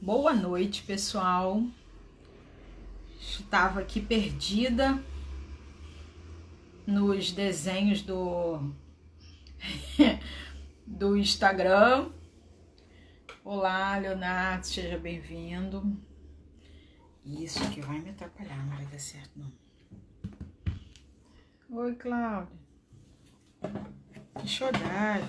Boa noite, pessoal. Estava aqui perdida nos desenhos do Instagram. Olá, Leonardo, seja bem-vindo. Isso aqui vai me atrapalhar, não vai dar certo não. Oi, Cláudia. Que saudade.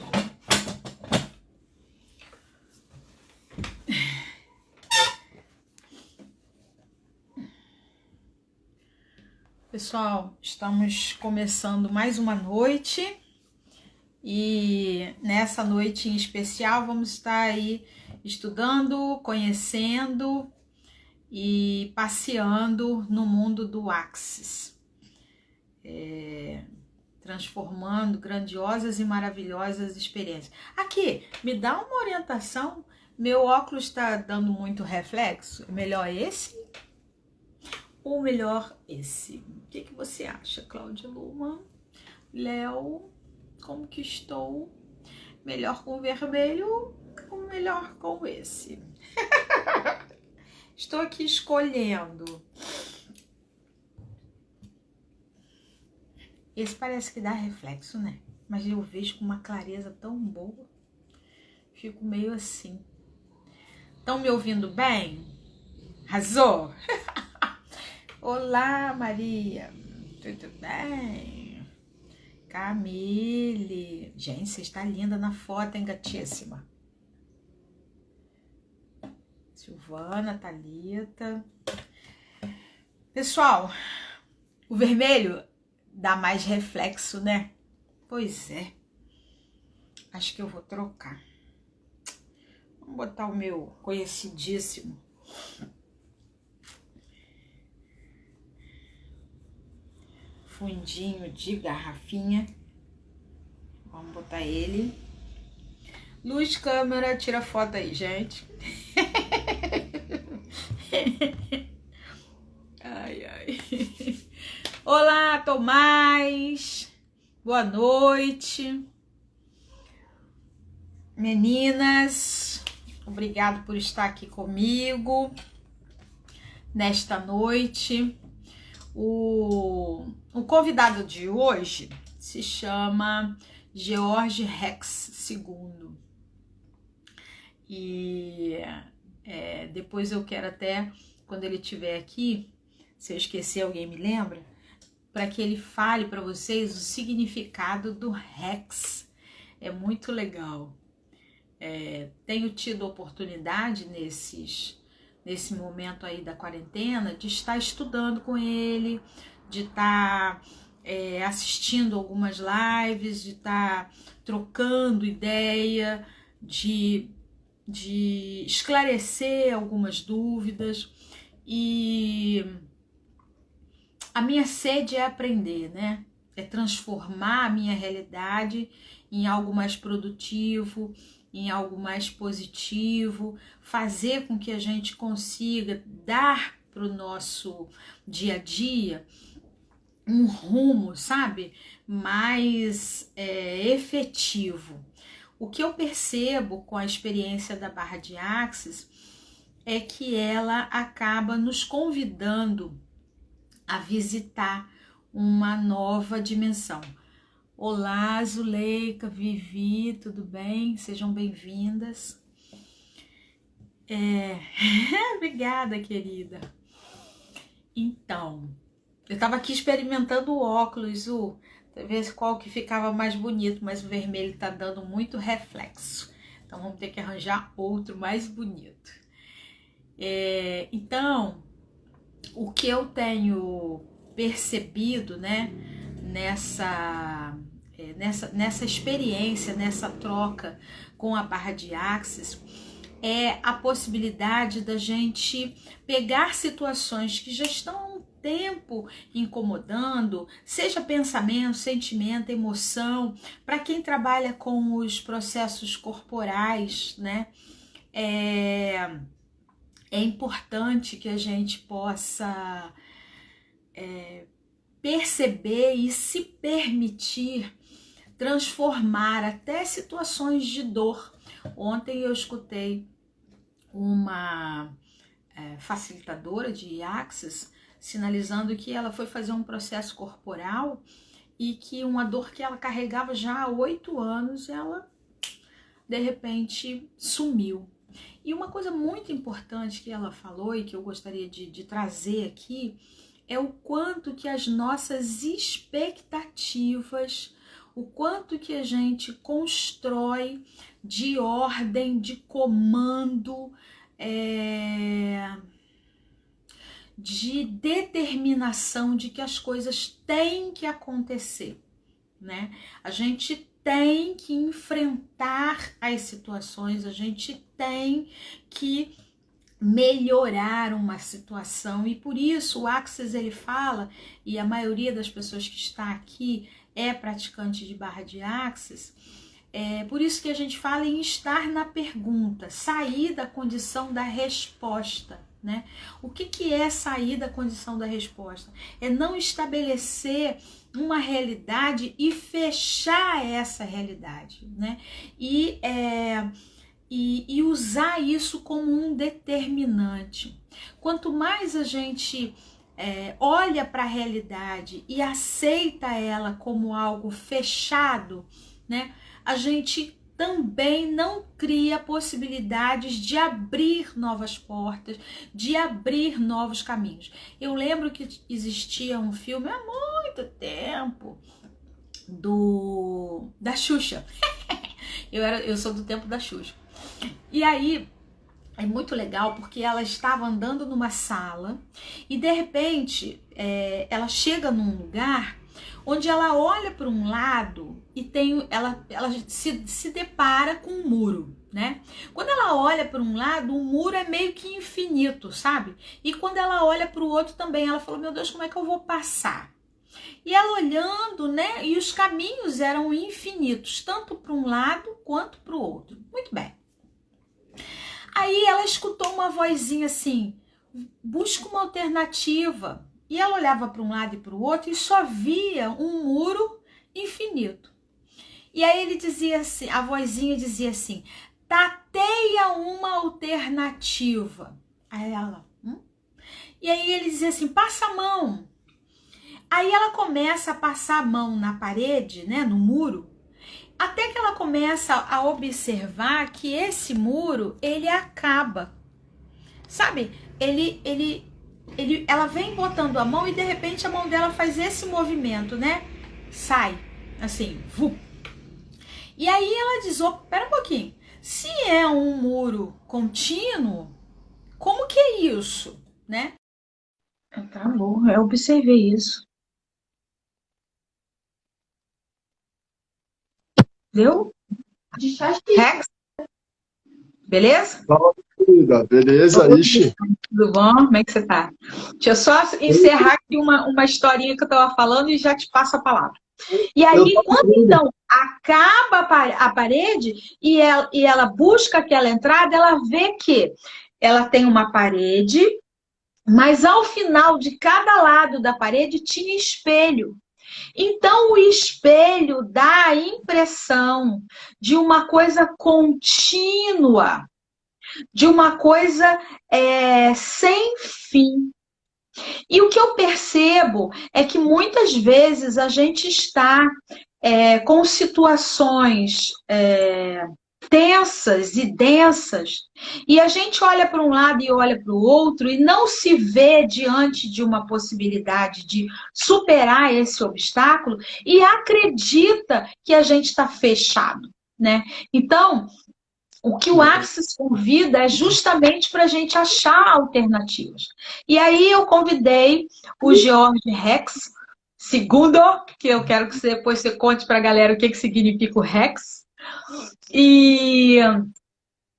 Pessoal, estamos começando mais uma noite e nessa noite em especial vamos estar aí estudando, conhecendo e passeando no mundo do Axis, transformando grandiosas e maravilhosas experiências. Aqui, me dá uma orientação, meu óculos está dando muito reflexo, é melhor esse ou melhor esse? O que você acha, Cláudia Luma? Léo, como que estou? Melhor com o vermelho ou melhor com esse? Estou aqui escolhendo. Esse parece que dá reflexo, né? Mas eu vejo com uma clareza tão boa. Fico meio assim. Estão me ouvindo bem? Arrasou? Olá, Maria. Tudo bem? Camille. Gente, você está linda na foto, hein, gatíssima? Silvana, Thalita. Pessoal, o vermelho dá mais reflexo, né? Pois é. Acho que eu vou trocar. Vamos botar o meu conhecidíssimo. Fundinho de garrafinha. Vamos botar ele. Luz, câmera, tira foto aí, gente. Ai, ai. Olá, Tomás. Boa noite. Meninas, obrigado por estar aqui comigo nesta noite. O convidado de hoje se chama George Rex II. E depois eu quero até, quando ele estiver aqui, se eu esquecer, alguém me lembra, para que ele fale para vocês o significado do Rex. É muito legal. Tenho tido oportunidade nesse momento aí da quarentena de estar estudando com ele, de estar assistindo algumas lives, de estar trocando ideia, de esclarecer algumas dúvidas. E a minha sede é aprender, né? É transformar a minha realidade em algo mais produtivo, em algo mais positivo, fazer com que a gente consiga dar para o nosso dia a dia um rumo, sabe, mais efetivo. O que eu percebo com a experiência da Barra de Axis é que ela acaba nos convidando a visitar uma nova dimensão. Olá, Zuleika, Vivi, tudo bem? Sejam bem-vindas. Obrigada, querida. Então, eu estava aqui experimentando o óculos, pra ver qual que ficava mais bonito, mas o vermelho está dando muito reflexo. Então, vamos ter que arranjar outro mais bonito. Então, o que eu tenho percebido, né, nessa experiência, nessa troca com a Barra de Axis, é a possibilidade da gente pegar situações que já estão há um tempo incomodando, seja pensamento, sentimento, emoção. Para quem trabalha com os processos corporais, né, é importante que a gente possa perceber e se permitir transformar até situações de dor. Ontem eu escutei uma facilitadora de Access, sinalizando que ela foi fazer um processo corporal e que uma dor que ela carregava já há 8 anos, ela de repente sumiu. E uma coisa muito importante que ela falou e que eu gostaria de trazer aqui é o quanto que as nossas expectativas, o quanto que a gente constrói de ordem, de comando, de determinação de que as coisas têm que acontecer, né? A gente tem que enfrentar as situações, a gente tem que melhorar uma situação, e por isso o Access ele fala, e a maioria das pessoas que está aqui é praticante de barra de Access, por isso que a gente fala em estar na pergunta, sair da condição da resposta, né? O que é sair da condição da resposta? É não estabelecer uma realidade e fechar essa realidade, né? E usar isso como um determinante. Quanto mais a gente olha para a realidade e aceita ela como algo fechado, né? A gente também não cria possibilidades de abrir novas portas, de abrir novos caminhos. Eu lembro que existia um filme há muito tempo da Xuxa. Eu sou do tempo da Xuxa. E aí é muito legal porque ela estava andando numa sala e de repente ela chega num lugar onde ela olha para um lado e ela se depara com um muro, né? Quando ela olha para um lado, o muro é meio que infinito, sabe? E quando ela olha para o outro também, ela falou, meu Deus, como é que eu vou passar? E ela olhando, né? E os caminhos eram infinitos, tanto para um lado quanto para o outro. Muito bem. Aí ela escutou uma vozinha assim, busca uma alternativa. E ela olhava para um lado e para o outro e só via um muro infinito. E aí ele dizia assim, a vozinha dizia assim, tateia uma alternativa. Aí ela, E aí ele dizia assim, passa a mão. Aí ela começa a passar a mão na parede, né, no muro, até que ela começa a observar que esse muro, ele acaba. Sabe? Ela vem botando a mão e de repente a mão dela faz esse movimento, né? Sai, assim, vu. E aí ela diz, pera um pouquinho, se é um muro contínuo, como que é isso, né? Tá bom, eu observei isso. Deu? Rex, beleza? Fala, querida. Beleza? Ixi. Tudo bom? Como é que você tá? Deixa eu só encerrar aqui uma historinha que eu tava falando e já te passo a palavra. E aí, quando então acaba a parede e ela busca aquela entrada, ela vê que ela tem uma parede, mas ao final de cada lado da parede tinha espelho. Então, o espelho dá a impressão de uma coisa contínua, de uma coisa sem fim. E o que eu percebo é que muitas vezes a gente está com situações tensas e densas, e a gente olha para um lado e olha para o outro e não se vê diante de uma possibilidade de superar esse obstáculo e acredita que a gente está fechado, né? Então, o que o Access convida é justamente para a gente achar alternativas. E aí eu convidei o George Rex, segundo, que eu quero que depois você conte para a galera o que significa o Rex. E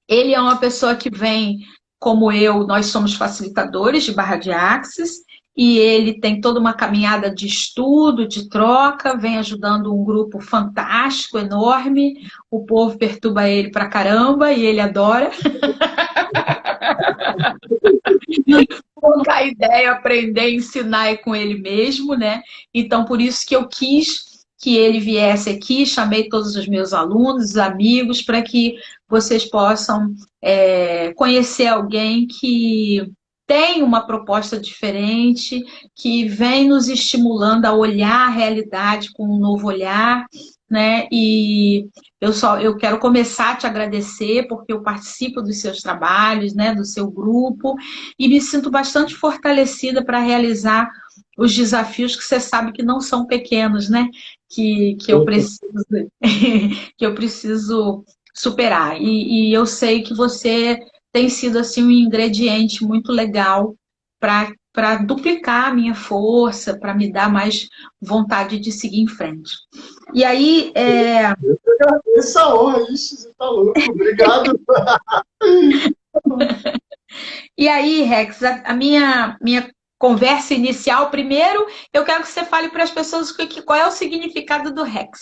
ele é uma pessoa que vem, como eu, nós somos facilitadores de barra de Access, e ele tem toda uma caminhada de estudo, de troca, vem ajudando um grupo fantástico, enorme. O povo perturba ele pra caramba e ele adora. Trocar ideia, aprender, ensinar é com ele mesmo, né? Então, por isso que eu quis que ele viesse aqui, chamei todos os meus alunos, amigos, para que vocês possam conhecer alguém que tem uma proposta diferente, que vem nos estimulando a olhar a realidade com um novo olhar, né? E eu quero começar a te agradecer porque eu participo dos seus trabalhos, né, do seu grupo, e me sinto bastante fortalecida para realizar os desafios que você sabe que não são pequenos, né? Que eu preciso que eu preciso superar. E eu sei que você tem sido assim um ingrediente muito legal para duplicar a minha força, para me dar mais vontade de seguir em frente. E aí, Essa honra, isso, você tá louco. Obrigado. Rex, a minha conversa inicial, primeiro, eu quero que você fale para as pessoas qual é o significado do Rex.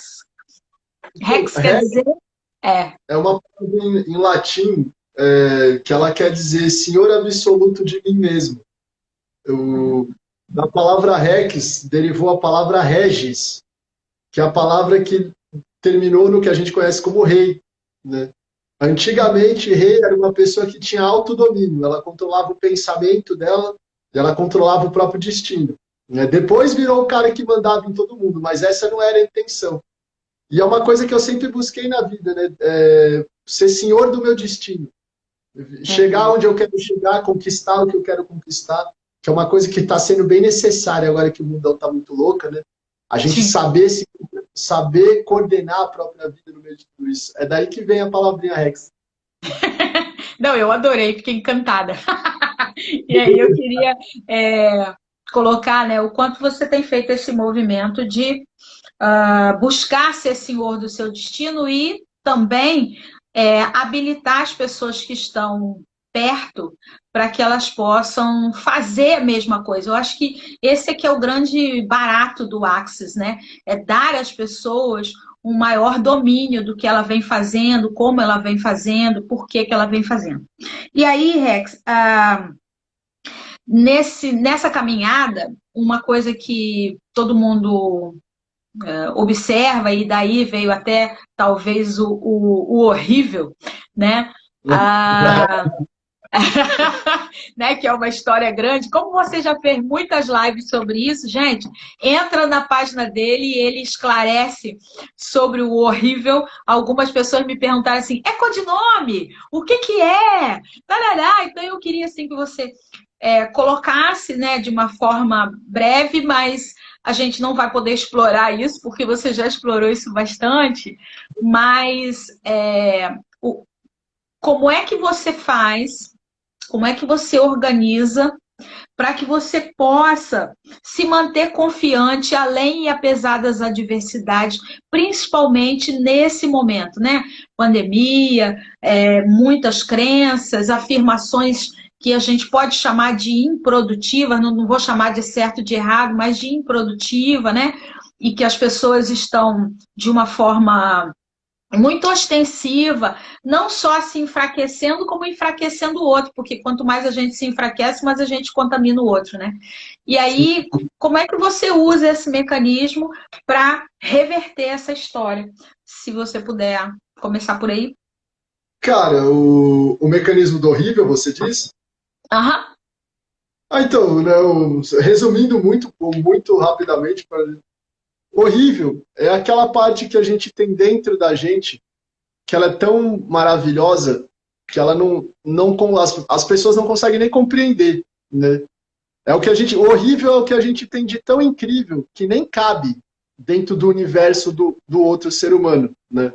Rex quer dizer... É uma palavra em latim que ela quer dizer Senhor absoluto de mim mesmo. Da palavra rex derivou a palavra regis, que é a palavra que terminou no que a gente conhece como rei, né? Antigamente, rei era uma pessoa que tinha autodomínio, ela controlava o pensamento dela, ela controlava o próprio destino, né? Depois virou o cara que mandava em todo mundo, mas essa não era a intenção. E é uma coisa que eu sempre busquei na vida, né? Ser senhor do meu destino. Chegar onde eu quero chegar, conquistar o que eu quero conquistar, que é uma coisa que está sendo bem necessária agora que o mundão está muito louca, né? A gente saber coordenar a própria vida no meio de tudo isso. É daí que vem a palavrinha Rex. Não, eu adorei, fiquei encantada. E aí eu queria colocar, né, o quanto você tem feito esse movimento de buscar ser senhor do seu destino e também habilitar as pessoas que estão perto para que elas possam fazer a mesma coisa. Eu acho que esse aqui é o grande barato do Axis, né? É dar às pessoas um maior domínio do que ela vem fazendo, como ela vem fazendo, por que ela vem fazendo. E aí, Rex, nessa caminhada, uma coisa que todo mundo observa, e daí veio até talvez o horrível, né? Né, que é uma história grande. Como você já fez muitas lives sobre isso, gente, entra na página dele e ele esclarece sobre o horrível. Algumas pessoas me perguntaram assim, é codinome? O que é? Tarará. Então eu queria assim que você colocasse, né, de uma forma breve, mas a gente não vai poder explorar isso, porque você já explorou isso bastante, mas como é que você faz, como é que você organiza para que você possa se manter confiante além e apesar das adversidades, principalmente nesse momento, né? Pandemia, muitas crenças, afirmações que a gente pode chamar de improdutiva, não vou chamar de certo, de errado, mas de improdutiva, né? E que as pessoas estão de uma forma muito ostensiva, não só se enfraquecendo, como enfraquecendo o outro, porque quanto mais a gente se enfraquece, mais a gente contamina o outro, né? E aí, como é que você usa esse mecanismo para reverter essa história? Se você puder começar por aí. Cara, o mecanismo do horrível, você diz? Aham. Então, não, resumindo muito rapidamente, horrível é aquela parte que a gente tem dentro da gente, que ela é tão maravilhosa, que ela as pessoas não conseguem nem compreender, né? O horrível é o que a gente tem de tão incrível, que nem cabe dentro do universo do outro ser humano, né?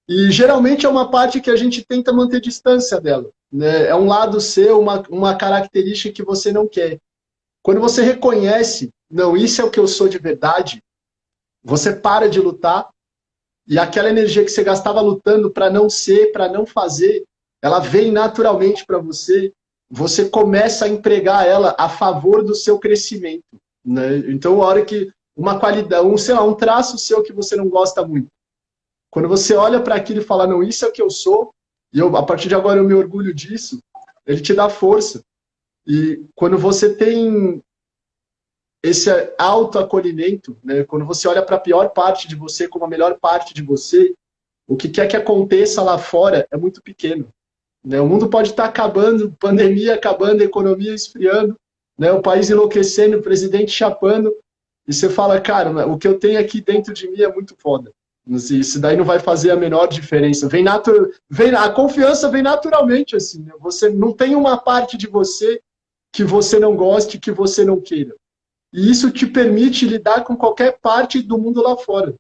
E geralmente é uma parte que a gente tenta manter distância dela, né? É um lado seu, uma característica que você não quer. Quando você reconhece, não, isso é o que eu sou de verdade, você para de lutar e aquela energia que você gastava lutando para não ser, para não fazer, ela vem naturalmente para você, você começa a empregar ela a favor do seu crescimento, né? Então, a hora que uma qualidade, sei lá, um traço seu que você não gosta muito, quando você olha para aquilo e fala, não, isso é o que eu sou, e a partir de agora eu me orgulho disso, ele te dá força. E quando você tem esse autoacolhimento, né? Quando você olha para a pior parte de você como a melhor parte de você, o que quer que aconteça lá fora é muito pequeno. né? O mundo pode estar acabando, pandemia acabando, economia esfriando, né? O país enlouquecendo, o presidente chapando, e você fala, cara, o que eu tenho aqui dentro de mim é muito foda. Isso daí não vai fazer a menor diferença. A confiança vem naturalmente, assim, né? Você não tem uma parte de você que você não goste, que você não queira. E isso te permite lidar com qualquer parte do mundo lá fora.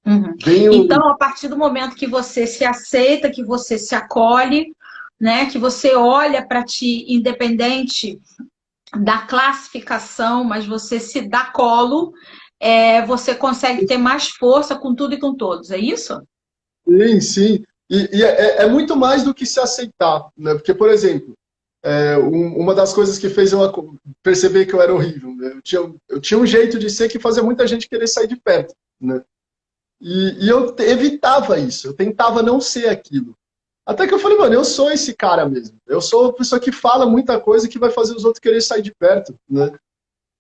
Uhum. Então, a partir do momento que você se aceita, que você se acolhe, né, que você olha para ti, independente da classificação, mas você se dá colo, você consegue ter mais força com tudo e com todos, é isso? Sim, sim. E é muito mais do que se aceitar, né? Porque, por exemplo, uma das coisas que fez eu perceber que eu era horrível, né? Eu tinha um jeito de ser que fazia muita gente querer sair de perto, né? E eu evitava isso, eu tentava não ser aquilo. Até que eu falei, mano, eu sou esse cara mesmo. Eu sou a pessoa que fala muita coisa que vai fazer os outros querer sair de perto, né?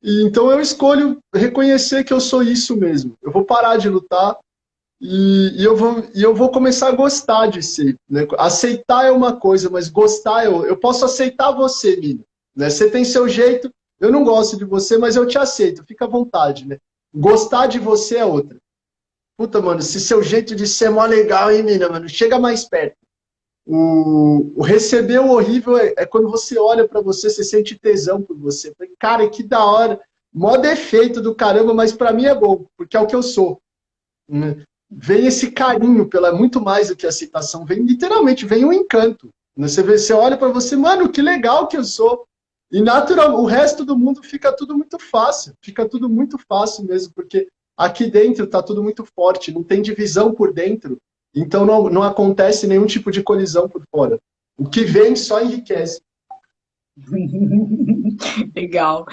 E então eu escolho reconhecer que eu sou isso mesmo. Eu vou parar de lutar e eu vou começar a gostar de ser, né? Aceitar é uma coisa, mas gostar eu posso aceitar você, Mina, né? Você tem seu jeito, eu não gosto de você, mas eu te aceito, fica à vontade, né? Gostar de você é outra. Puta, mano, se seu jeito de ser é mó legal, hein, Mina, mano? Chega mais perto. O receber o horrível é quando você olha pra você, você sente tesão por você. Cara, que da hora. Mó defeito do caramba, mas pra mim é bom, porque é o que eu sou. Vem esse carinho pela muito mais do que aceitação. Vem literalmente, vem um encanto. Você olha pra você, mano, que legal que eu sou. E natural, o resto do mundo fica tudo muito fácil. Fica tudo muito fácil mesmo, porque aqui dentro tá tudo muito forte, não tem divisão por dentro. Então não acontece nenhum tipo de colisão por fora. O que vem só enriquece. Legal.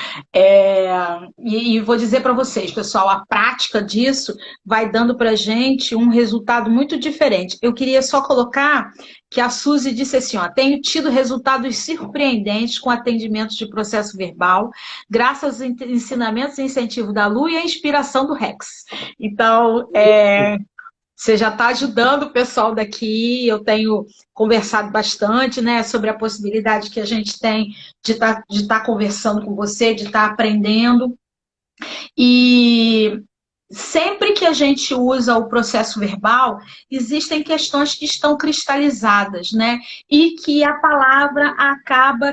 E vou dizer para vocês, pessoal, a prática disso vai dando para a gente um resultado muito diferente. Eu queria só colocar que a Suzy disse assim, ó, tenho tido resultados surpreendentes com atendimentos de processo verbal, graças aos ensinamentos e incentivo da Lu e a inspiração do Rex. Então, você já está ajudando o pessoal daqui, eu tenho conversado bastante, né, sobre a possibilidade que a gente tem de estar conversando com você, de estar aprendendo. E sempre que a gente usa o processo verbal, existem questões que estão cristalizadas, né? E que a palavra acaba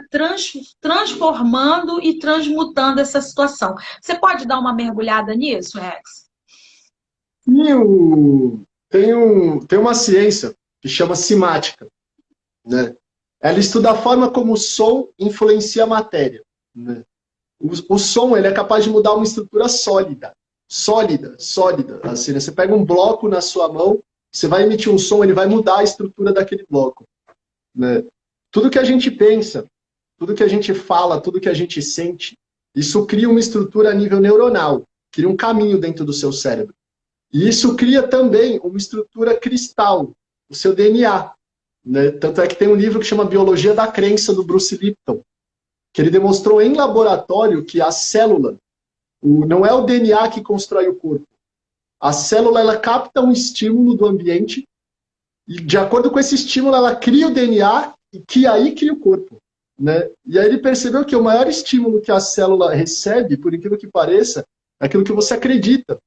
transformando e transmutando essa situação. Você pode dar uma mergulhada nisso, Rex? Tem uma ciência que chama simática, né? Ela estuda a forma como o som influencia a matéria, né? O som ele é capaz de mudar uma estrutura sólida. Assim, né? Você pega um bloco na sua mão, você vai emitir um som, ele vai mudar a estrutura daquele bloco, né? Tudo que a gente pensa, tudo que a gente fala, tudo que a gente sente, isso cria uma estrutura a nível neuronal, cria um caminho dentro do seu cérebro. E isso cria também uma estrutura cristal, o seu DNA, né? Tanto é que tem um livro que chama Biologia da Crença, do Bruce Lipton, que ele demonstrou em laboratório que a célula, não é o DNA que constrói o corpo. A célula, ela capta um estímulo do ambiente e, de acordo com esse estímulo, ela cria o DNA e que aí cria o corpo, né? E aí ele percebeu que o maior estímulo que a célula recebe, por incrível que pareça, é aquilo que você acredita.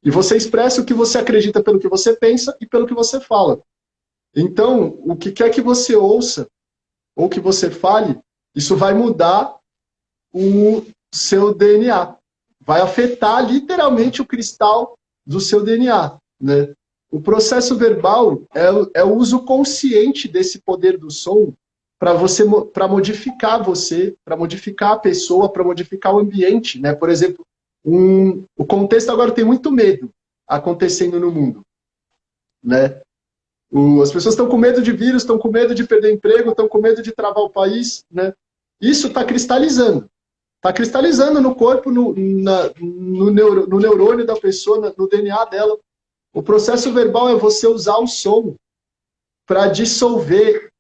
E você expressa o que você acredita pelo que você pensa e pelo que você fala. Então, o que quer que você ouça ou que você fale, isso vai mudar o seu DNA. Vai afetar literalmente o cristal do seu DNA, né? O processo verbal é o uso consciente desse poder do som para modificar você, para modificar a pessoa, para modificar o ambiente, né? Por exemplo, o contexto agora tem muito medo acontecendo no mundo, né? As pessoas estão com medo de vírus, estão com medo de perder emprego, estão com medo de travar o país, né? Isso está cristalizando. Está cristalizando no corpo, no neurônio da pessoa, no DNA dela. O processo verbal é você usar o som para dissolver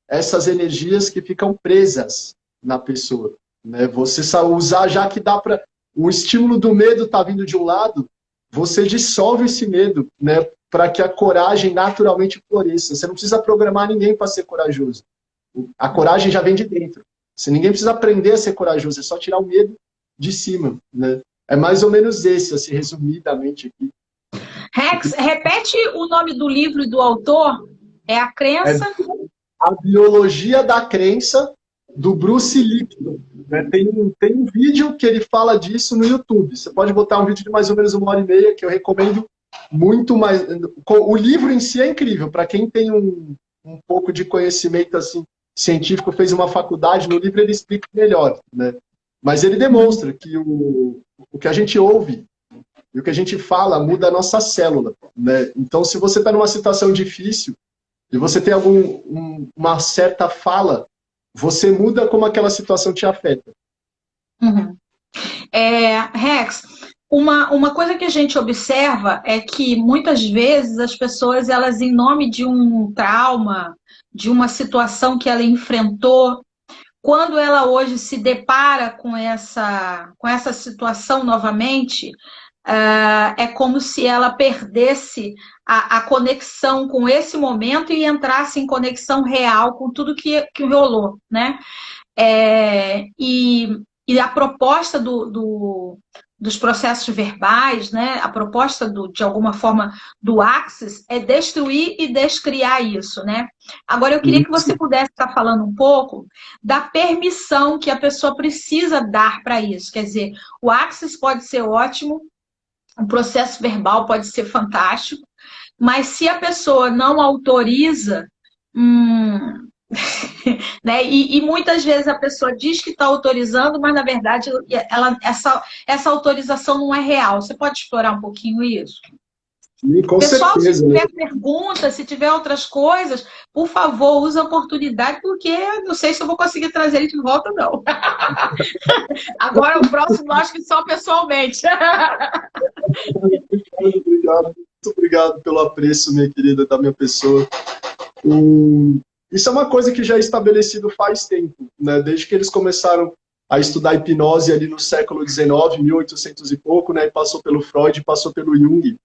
essas energias que ficam presas na pessoa, né? Você usar, já que dá para... O estímulo do medo está vindo de um lado, você dissolve esse medo, né? para que a coragem naturalmente floresça. Você não precisa programar ninguém para ser corajoso. A coragem já vem de dentro. Ninguém precisa aprender a ser corajoso, é só tirar o medo de cima, né? É mais ou menos esse, assim, resumidamente aqui. Rex, repete o nome do livro e do autor. É A Crença? É A Biologia da Crença, do Bruce Lipton. Né? Tem um vídeo que ele fala disso no YouTube. Você pode botar um vídeo de mais ou menos 1h30, que eu recomendo muito mais. O livro em si é incrível. Para quem tem um pouco de conhecimento assim, científico, fez uma faculdade, no livro ele explica melhor. Né? Mas ele demonstra que o que a gente ouve e o que a gente fala muda a nossa célula. Né? Então, se você está numa situação difícil e você tem uma certa fala, você muda como aquela situação te afeta. Uhum. Rex, uma coisa que a gente observa é que muitas vezes as pessoas, elas, em nome de um trauma, de uma situação que ela enfrentou, quando ela hoje se depara com essa situação novamente, é como se ela perdesse a conexão com esse momento e entrasse em conexão real com tudo que rolou, né? E a proposta dos processos verbais, né? A proposta, de alguma forma, do Axis é destruir e descriar isso, né? Agora, eu queria que você pudesse estar falando um pouco da permissão que a pessoa precisa dar para isso. Quer dizer, o Axis pode ser ótimo, o processo verbal pode ser fantástico, mas se a pessoa não autoriza, né? E muitas vezes a pessoa diz que está autorizando, mas na verdade essa autorização não é real. Você pode explorar um pouquinho isso? Sim, com Pessoal, certeza, se tiver né? perguntas, se tiver outras coisas, por favor, use a oportunidade, porque eu não sei se eu vou conseguir trazer ele de volta, não. Agora o próximo, acho que só pessoalmente. Muito obrigado pelo apreço, minha querida, da minha pessoa. Isso é uma coisa que já é estabelecido faz tempo, né? Desde que eles começaram a estudar hipnose ali no século XIX, 1800 e pouco, né? E passou pelo Freud, passou pelo Jung,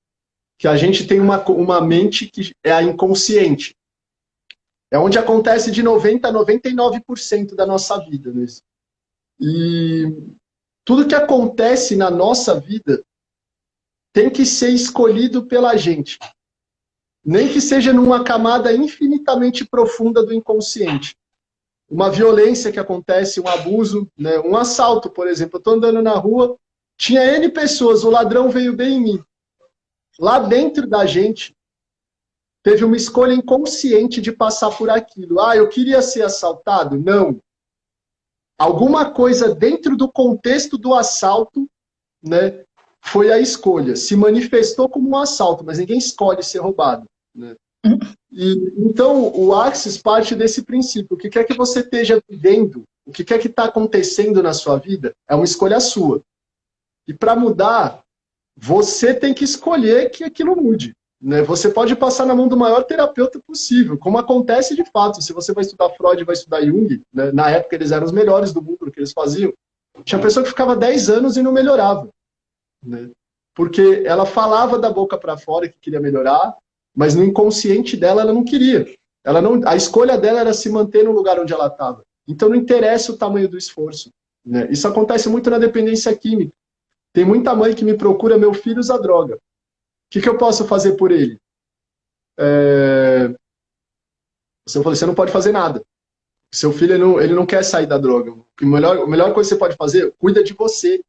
que a gente tem uma mente que é a inconsciente. É onde acontece de 90% a 99% da nossa vida. Né? E tudo que acontece na nossa vida tem que ser escolhido pela gente. Nem que seja numa camada infinitamente profunda do inconsciente. Uma violência que acontece, um abuso, né? Um assalto, por exemplo. Eu estou andando na rua, tinha N pessoas, o ladrão veio bem em mim. Lá dentro da gente, teve uma escolha inconsciente de passar por aquilo. Ah, eu queria ser assaltado? Não. Alguma coisa dentro do contexto do assalto, né, foi a escolha. Se manifestou como um assalto, mas ninguém escolhe ser roubado. Né? Então, o Axis parte desse princípio. O que quer que você esteja vivendo, o que quer que está acontecendo na sua vida, é uma escolha sua. E para mudar, você tem que escolher que aquilo mude. Né? Você pode passar na mão do maior terapeuta possível, como acontece de fato. Se você vai estudar Freud, vai estudar Jung, né? Na época eles eram os melhores do mundo no que eles faziam. Tinha pessoa que ficava 10 anos e não melhorava. Né? Porque ela falava da boca para fora que queria melhorar, mas no inconsciente dela ela não queria. A escolha dela era se manter no lugar onde ela estava. Então não interessa o tamanho do esforço. Né? Isso acontece muito na dependência química. Tem muita mãe que me procura, meu filho usa droga. O que eu posso fazer por ele? Eu falei, você não pode fazer nada. Seu filho ele não quer sair da droga. A melhor coisa que você pode fazer, cuida de você.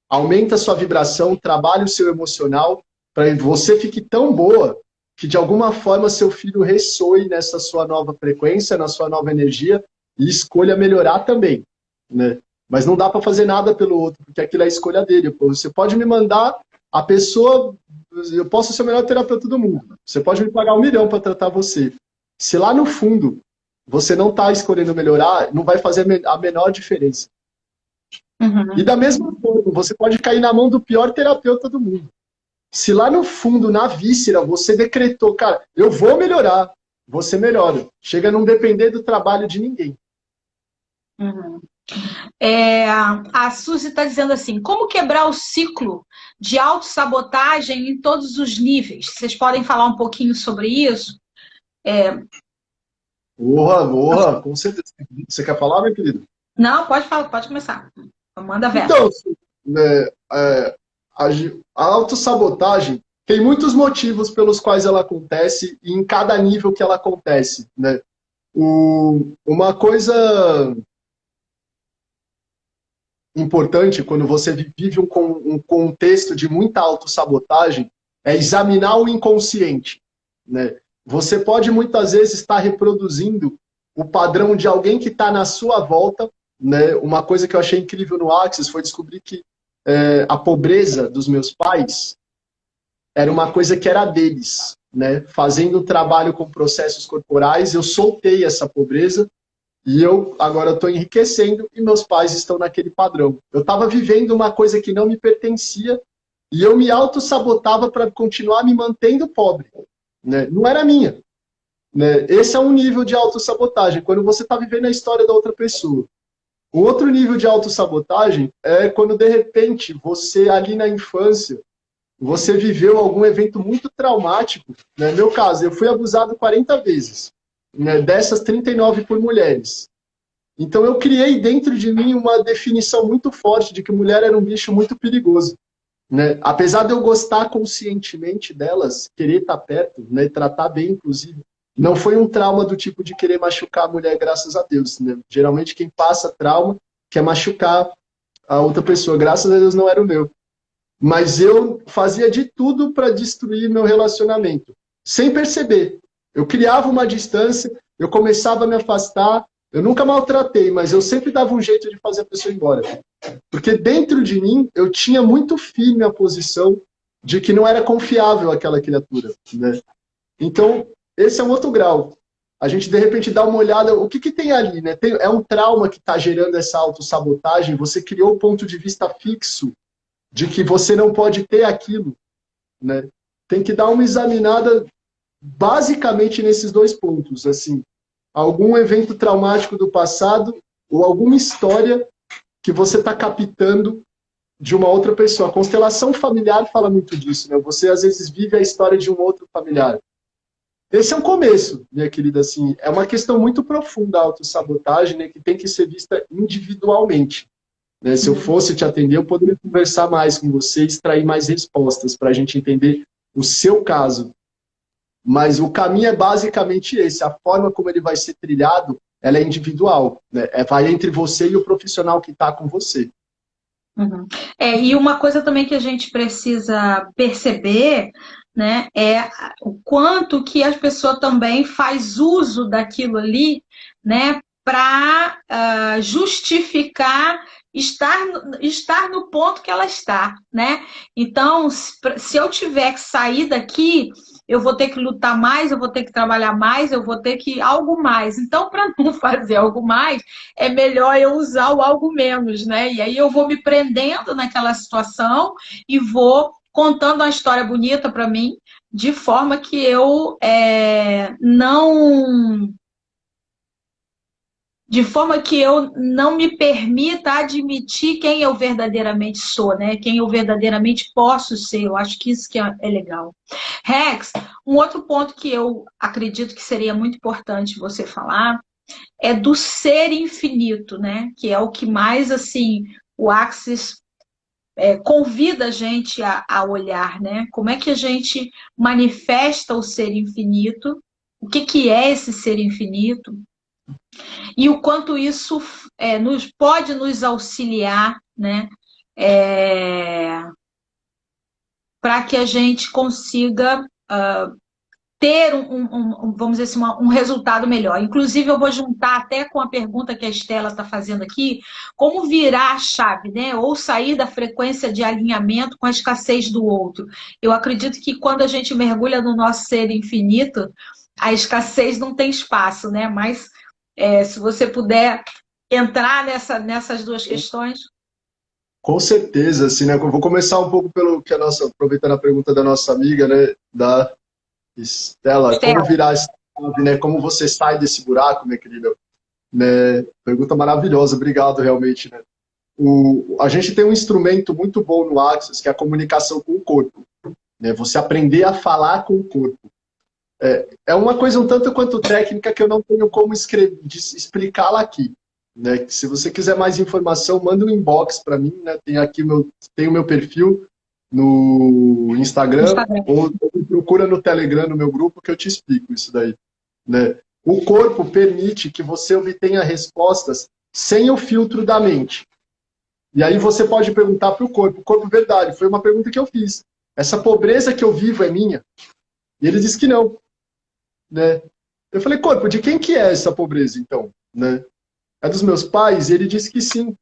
Aumenta a sua vibração, trabalhe o seu emocional, para que você fique tão boa que de alguma forma seu filho ressoe nessa sua nova frequência, na sua nova energia, e escolha melhorar também. Né? Mas não dá para fazer nada pelo outro, porque aquilo é a escolha dele. Você pode me mandar a pessoa, eu posso ser o melhor terapeuta do mundo. Você pode me pagar 1 milhão para tratar você. Se lá no fundo você não está escolhendo melhorar, não vai fazer a menor diferença. Uhum. E da mesma forma, você pode cair na mão do pior terapeuta do mundo. Se lá no fundo, na víscera, você decretou, cara, eu vou melhorar, você melhora. Chega a não depender do trabalho de ninguém. Uhum. A Suzy está dizendo assim, como quebrar o ciclo de autossabotagem em todos os níveis? Vocês podem falar um pouquinho sobre isso? Porra, com certeza. Você quer falar, meu querido? Não, pode falar, pode começar. Manda ver. Então, né, a, a autossabotagem tem muitos motivos pelos quais ela acontece e em cada nível que ela acontece, né? Uma coisa importante quando você vive um contexto de muita autossabotagem é examinar o inconsciente, né? Você pode muitas vezes estar reproduzindo o padrão de alguém que está na sua volta, né? Uma coisa que eu achei incrível no Axis foi descobrir que a pobreza dos meus pais era uma coisa que era deles, né? Fazendo trabalho com processos corporais, eu soltei essa pobreza e eu agora estou enriquecendo e meus pais estão naquele padrão. Eu estava vivendo uma coisa que não me pertencia e eu me auto-sabotava para continuar me mantendo pobre, né? Não era minha, né? Esse é um nível de autossabotagem, quando você está vivendo a história da outra pessoa. O outro nível de autossabotagem é quando, de repente, você ali na infância, você viveu algum evento muito traumático. No meu caso, eu fui abusado 40 vezes, né? Dessas 39 por mulheres. Então eu criei dentro de mim uma definição muito forte de que mulher era um bicho muito perigoso, né? Apesar de eu gostar conscientemente delas, querer estar perto, né? Tratar bem, inclusive, não foi um trauma do tipo de querer machucar a mulher, graças a Deus, né? Geralmente quem passa trauma quer machucar a outra pessoa. Graças a Deus não era o meu. Mas eu fazia de tudo para destruir meu relacionamento, sem perceber. Eu criava uma distância, eu começava a me afastar, eu nunca maltratei, mas eu sempre dava um jeito de fazer a pessoa ir embora. Porque dentro de mim, eu tinha muito firme a posição de que não era confiável aquela criatura, né? Então, esse é um outro grau. A gente, de repente, dá uma olhada, o que tem ali, né? É um trauma que está gerando essa autossabotagem, você criou um ponto de vista fixo de que você não pode ter aquilo, né? Tem que dar uma examinada basicamente nesses dois pontos, assim, algum evento traumático do passado ou alguma história que você está captando de uma outra pessoa. A constelação familiar fala muito disso, né? Você às vezes vive a história de um outro familiar. Esse é um começo, minha querida, assim, é uma questão muito profunda a autossabotagem, né, que tem que ser vista individualmente. Né? Se eu fosse te atender, eu poderia conversar mais com você e extrair mais respostas para a gente entender o seu caso. Mas o caminho é basicamente esse. A forma como ele vai ser trilhado, ela é individual. Né? Vai entre você e o profissional que está com você. Uhum. E uma coisa também que a gente precisa perceber, né, é o quanto que a pessoa também faz uso daquilo ali, né, para justificar estar no ponto que ela está, né? Então, se eu tiver que sair daqui, eu vou ter que lutar mais, eu vou ter que trabalhar mais, eu vou ter que algo mais. Então, para não fazer algo mais, é melhor eu usar o algo menos, né? E aí eu vou me prendendo naquela situação e vou contando uma história bonita para mim, de forma que eu não me permita admitir quem eu verdadeiramente sou, né? Quem eu verdadeiramente posso ser. Eu acho que isso que é legal. Rex, um outro ponto que eu acredito que seria muito importante você falar é do ser infinito, né? Que é o que mais, assim, o Axis convida a gente a olhar, né? Como é que a gente manifesta o ser infinito? O que é esse ser infinito? E o quanto isso pode nos auxiliar, né? Para que a gente consiga ter vamos dizer assim, um resultado melhor. Inclusive, eu vou juntar até com a pergunta que a Estela está fazendo aqui, como virar a chave, né? Ou sair da frequência de alinhamento com a escassez do outro. Eu acredito que quando a gente mergulha no nosso ser infinito, a escassez não tem espaço, né? Mas se você puder entrar nessas duas questões. Com certeza, assim, né? Eu vou começar um pouco pelo que aproveitando a pergunta da nossa amiga, né? Da Estela, como virar esse chave, né? Como você sai desse buraco, minha querida? né? Pergunta maravilhosa, obrigado realmente, né? A gente tem um instrumento muito bom no Axis, que é a comunicação com o corpo, né? Você aprender a falar com o corpo. É uma coisa um tanto quanto técnica que eu não tenho como explicá-la aqui, né? Se você quiser mais informação, manda um inbox para mim, né? Tem o meu perfil no Instagram, ou me procura no Telegram, no meu grupo, que eu te explico isso daí, né? O corpo permite que você obtenha respostas sem o filtro da mente. E aí você pode perguntar para o corpo, verdade, foi uma pergunta que eu fiz. Essa pobreza que eu vivo é minha? E ele disse que não, né? Eu falei, corpo, de quem que é essa pobreza, então? Né? É dos meus pais? E ele disse que sim.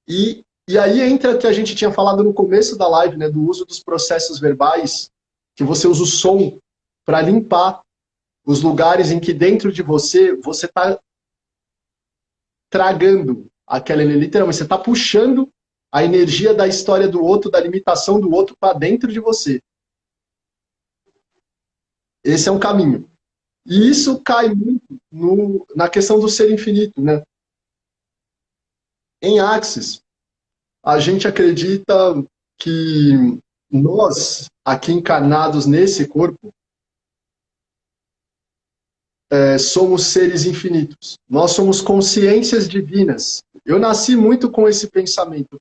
E aí entra o que a gente tinha falado no começo da live, né, do uso dos processos verbais, que você usa o som para limpar os lugares em que dentro de você está tragando aquela energia, literalmente, você está puxando a energia da história do outro, da limitação do outro para dentro de você. Esse é um caminho. E isso cai muito na questão do ser infinito, né? Em Axis, a gente acredita que nós, aqui encarnados nesse corpo, somos seres infinitos. Nós somos consciências divinas. Eu nasci muito com esse pensamento.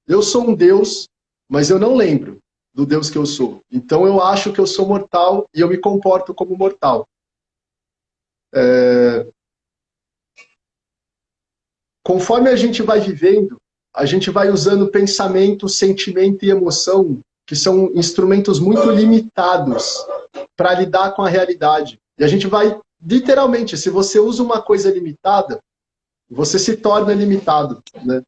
Eu sou um Deus, mas eu não lembro do Deus que eu sou. Então eu acho que eu sou mortal e eu me comporto como mortal. Conforme a gente vai vivendo, a gente vai usando pensamento, sentimento e emoção, que são instrumentos muito limitados para lidar com a realidade. E a gente vai, literalmente, se você usa uma coisa limitada, você se torna limitado, né?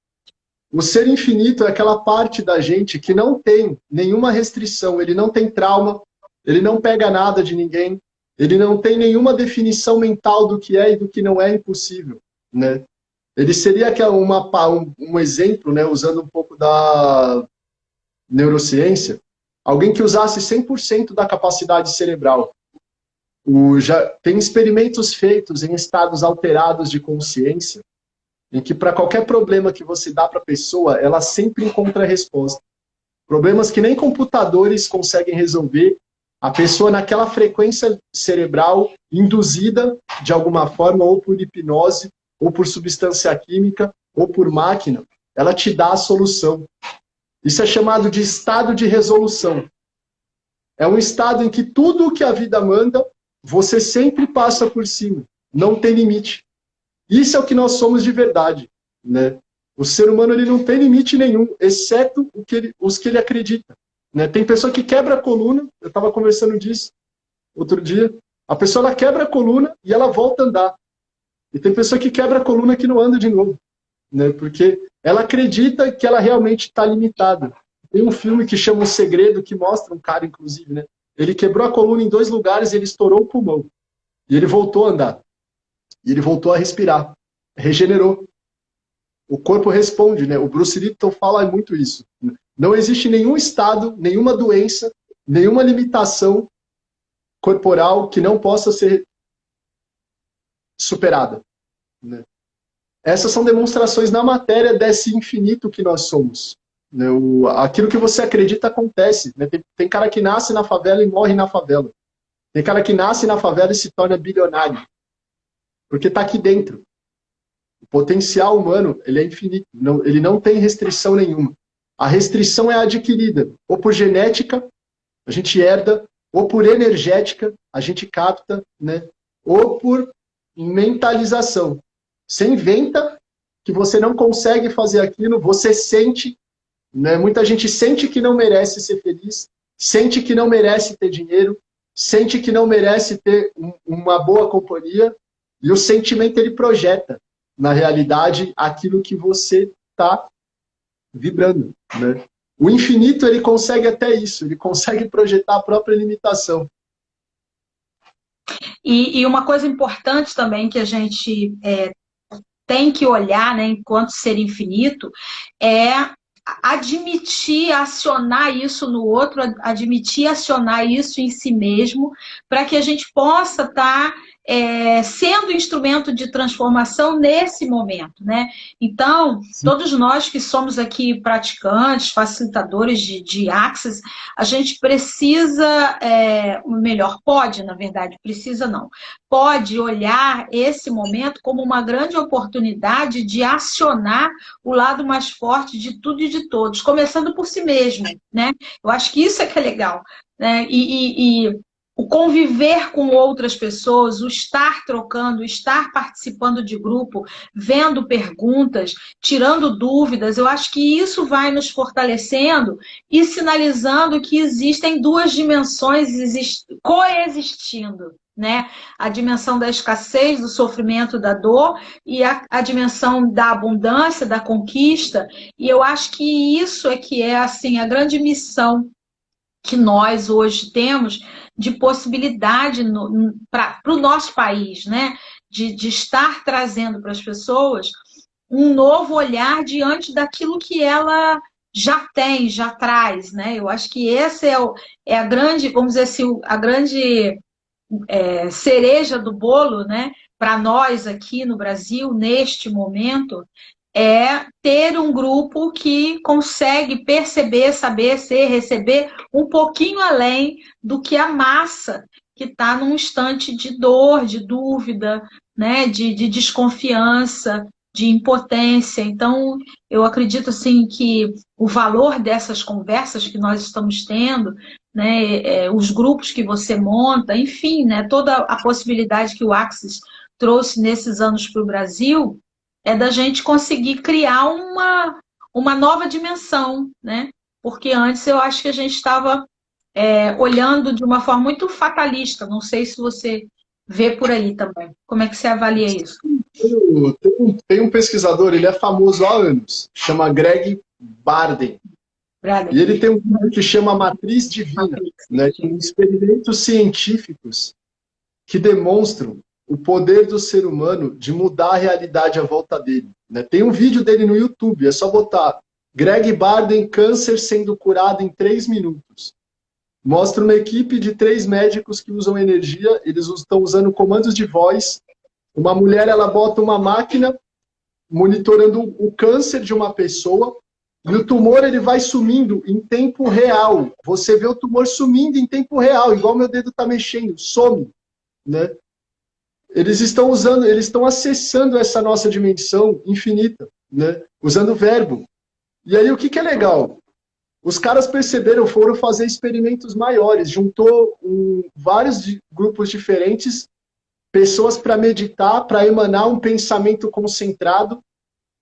O ser infinito é aquela parte da gente que não tem nenhuma restrição, ele não tem trauma, ele não pega nada de ninguém, ele não tem nenhuma definição mental do que é e do que não é impossível, né? Ele seria um exemplo, né, usando um pouco da neurociência, alguém que usasse 100% da capacidade cerebral. Já tem experimentos feitos em estados alterados de consciência, em que para qualquer problema que você dá para a pessoa, ela sempre encontra a resposta. Problemas que nem computadores conseguem resolver, a pessoa naquela frequência cerebral induzida de alguma forma, ou por hipnose, ou por substância química, ou por máquina, ela te dá a solução. Isso é chamado de estado de resolução. É um estado em que tudo o que a vida manda, você sempre passa por cima. Não tem limite. Isso é o que nós somos de verdade, né? O ser humano ele não tem limite nenhum, exceto os que ele acredita, né? Tem pessoa que quebra a coluna, eu estava conversando disso outro dia, a pessoa ela quebra a coluna e ela volta a andar. E tem pessoa que quebra a coluna que não anda de novo, né? Porque ela acredita que ela realmente está limitada. Tem um filme que chama O Segredo, que mostra um cara, inclusive, né? Ele quebrou a coluna em 2 lugares e ele estourou o pulmão. E ele voltou a andar. E ele voltou a respirar. Regenerou. O corpo responde, né? O Bruce Lipton fala muito isso. Não existe nenhum estado, nenhuma doença, nenhuma limitação corporal que não possa ser superada, né? Essas são demonstrações na matéria desse infinito que nós somos, né? Aquilo que você acredita acontece, né? Tem cara que nasce na favela e morre na favela. Tem cara que nasce na favela e se torna bilionário. Porque está aqui dentro. O potencial humano ele é infinito. Ele não tem restrição nenhuma. A restrição é adquirida. Ou por genética, a gente herda. Ou por energética, a gente capta, né? Ou por mentalização. Você inventa que você não consegue fazer aquilo, você sente, né? Muita gente sente que não merece ser feliz, sente que não merece ter dinheiro, sente que não merece ter uma boa companhia, e o sentimento ele projeta na realidade aquilo que você está vibrando, né? O infinito ele consegue até isso, ele consegue projetar a própria limitação. E uma coisa importante também que a gente tem que olhar, né, enquanto ser infinito, é admitir, acionar isso no outro, admitir, acionar isso em si mesmo, para que a gente possa estar sendo instrumento de transformação nesse momento, né? Então, todos nós que somos aqui praticantes, facilitadores de Access, a gente precisa, melhor, pode, na verdade, precisa não, pode olhar esse momento como uma grande oportunidade de acionar o lado mais forte de tudo e de todos, começando por si mesmo, né? Eu acho que isso é que é legal, né? E o conviver com outras pessoas, o estar trocando, o estar participando de grupo, vendo perguntas, tirando dúvidas, eu acho que isso vai nos fortalecendo e sinalizando que existem duas dimensões coexistindo, né? A dimensão da escassez, do sofrimento, da dor, e a dimensão da abundância, da conquista. E eu acho que isso é que é assim, a grande missão que nós hoje temos de possibilidade para o nosso país, né? De estar trazendo para as pessoas um novo olhar diante daquilo que ela já tem, já traz, né? Eu acho que essa é a grande, vamos dizer assim, a grande cereja do bolo, né? Para nós aqui no Brasil, neste momento, é ter um grupo que consegue perceber, saber, ser, receber um pouquinho além do que a massa que está num instante de dor, de dúvida, né, de desconfiança, de impotência. Então, eu acredito assim que o valor dessas conversas que nós estamos tendo, né, os grupos que você monta, enfim, né, toda a possibilidade que o Access trouxe nesses anos para o Brasil, é da gente conseguir criar uma nova dimensão, né? Porque antes eu acho que a gente estava olhando de uma forma muito fatalista. Não sei se você vê por aí também. Como é que você avalia isso? Tem um pesquisador, ele é famoso há anos, chama Greg Barden. E ele tem um livro que chama Matriz Divina, né? Com experimentos científicos que demonstram o poder do ser humano de mudar a realidade à volta dele, né? Tem um vídeo dele no YouTube, é só botar Greg Barden, câncer sendo curado em 3 minutos. Mostra uma equipe de 3 médicos que usam energia, eles estão usando comandos de voz. Uma mulher, ela bota uma máquina monitorando o câncer de uma pessoa, e o tumor ele vai sumindo em tempo real. Você vê o tumor sumindo em tempo real, igual meu dedo está mexendo, some, né? Eles estão acessando essa nossa dimensão infinita, né? Usando o verbo. E aí o que é legal? Os caras perceberam, foram fazer experimentos maiores, juntou vários grupos diferentes, pessoas para meditar, para emanar um pensamento concentrado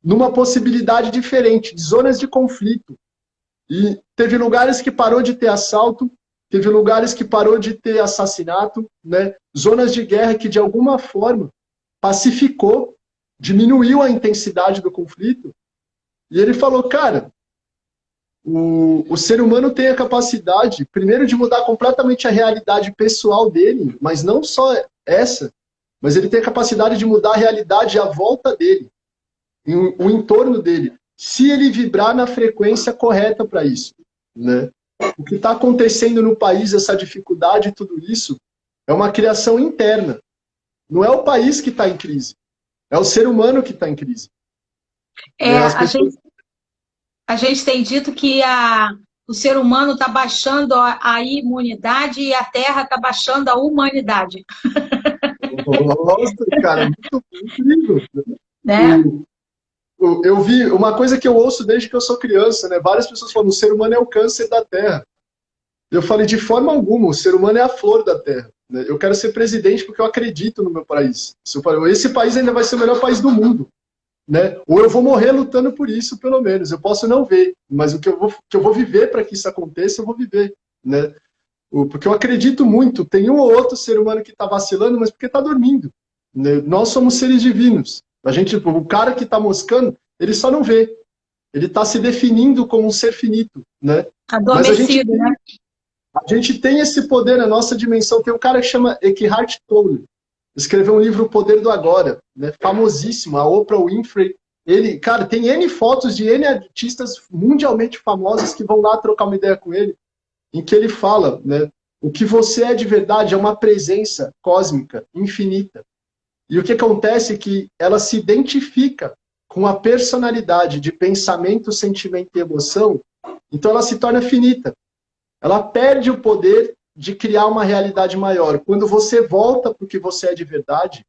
numa possibilidade diferente, de zonas de conflito. E teve lugares que parou de ter assalto, teve lugares que parou de ter assassinato, né? Zonas de guerra que, de alguma forma, pacificou, diminuiu a intensidade do conflito. E ele falou, cara, o ser humano tem a capacidade, primeiro, de mudar completamente a realidade pessoal dele, mas não só essa, mas ele tem a capacidade de mudar a realidade à volta dele, o entorno dele, se ele vibrar na frequência correta para isso, né? O que está acontecendo no país, essa dificuldade e tudo isso, é uma criação interna. Não é o país que está em crise, é o ser humano que está em crise. A gente tem dito que o ser humano está baixando a imunidade e a Terra está baixando a humanidade. Nossa, cara, muito incrível. Né? Eu vi uma coisa que eu ouço desde que eu sou criança, né? Várias pessoas falam, o ser humano é o câncer da Terra. Eu falei, de forma alguma, o ser humano é a flor da Terra, né? Eu quero ser presidente porque eu acredito no meu país. Esse país ainda vai ser o melhor país do mundo, né? Ou eu vou morrer lutando por isso, pelo menos. Eu posso não ver, mas o que eu vou viver para que isso aconteça, eu vou viver, né? Porque eu acredito muito. Tem um ou outro ser humano que está vacilando, mas porque está dormindo, né? Nós somos seres divinos. O cara que está moscando, ele só não vê. Ele está se definindo como um ser finito, né? Adormecido, né? A gente tem esse poder na nossa dimensão. Tem um cara que chama Eckhart Tolle. Escreveu um livro O Poder do Agora, né? Famosíssimo, a Oprah Winfrey. Ele, cara, tem N fotos de N artistas mundialmente famosos que vão lá trocar uma ideia com ele, em que ele fala, né? O que você é de verdade é uma presença cósmica, infinita. E o que acontece é que ela se identifica com a personalidade de pensamento, sentimento e emoção, então ela se torna finita. Ela perde o poder de criar uma realidade maior. Quando você volta para o que você é de verdade,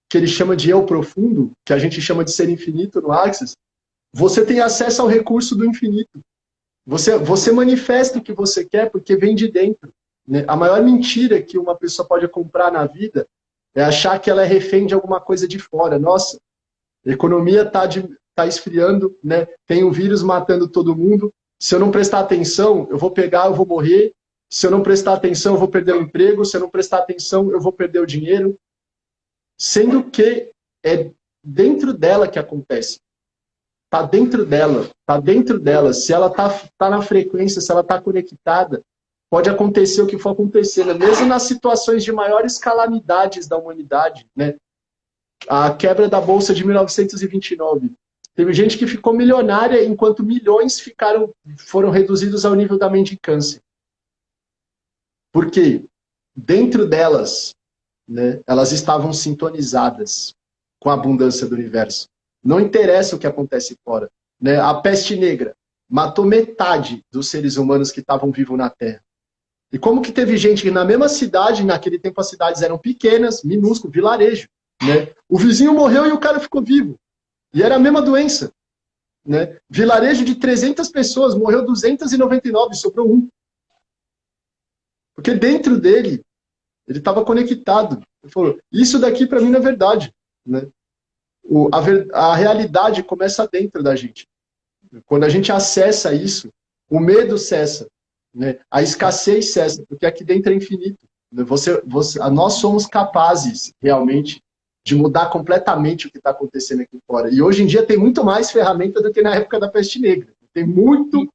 que ele chama de eu profundo, que a gente chama de ser infinito no Axis, você tem acesso ao recurso do infinito. Você manifesta o que você quer porque vem de dentro. Né? A maior mentira que uma pessoa pode comprar na vida é achar que ela é refém de alguma coisa de fora. Nossa, a economia tá esfriando, né? Tem um vírus matando todo mundo. Se eu não prestar atenção, eu vou pegar, eu vou morrer. Se eu não prestar atenção, eu vou perder o emprego. Se eu não prestar atenção, eu vou perder o dinheiro. Sendo que é dentro dela que acontece. Tá dentro dela. Tá dentro dela. Se ela tá na frequência, se ela tá conectada, pode acontecer o que for acontecer. Né? Mesmo nas situações de maiores calamidades da humanidade, né? A quebra da Bolsa de 1929. Teve gente que ficou milionária, enquanto milhões foram reduzidos ao nível da mendicância. Por quê? Dentro delas, né, elas estavam sintonizadas com a abundância do universo. Não interessa o que acontece fora. Né? A peste negra matou metade dos seres humanos que estavam vivos na Terra. E como que teve gente que na mesma cidade, naquele tempo as cidades eram pequenas, minúsculo, vilarejo, né? O vizinho morreu e o cara ficou vivo. E era a mesma doença. Né? Vilarejo de 300 pessoas, morreu 299, sobrou um. Porque dentro dele, ele estava conectado. Ele falou, isso daqui para mim não é verdade. Né? A realidade começa dentro da gente. Quando a gente acessa isso, o medo cessa. Né? A escassez cessa, porque aqui dentro é infinito. Nós somos capazes, realmente, de mudar completamente o que está acontecendo aqui fora. E hoje em dia tem muito mais ferramenta do que na época da peste negra. Tem muito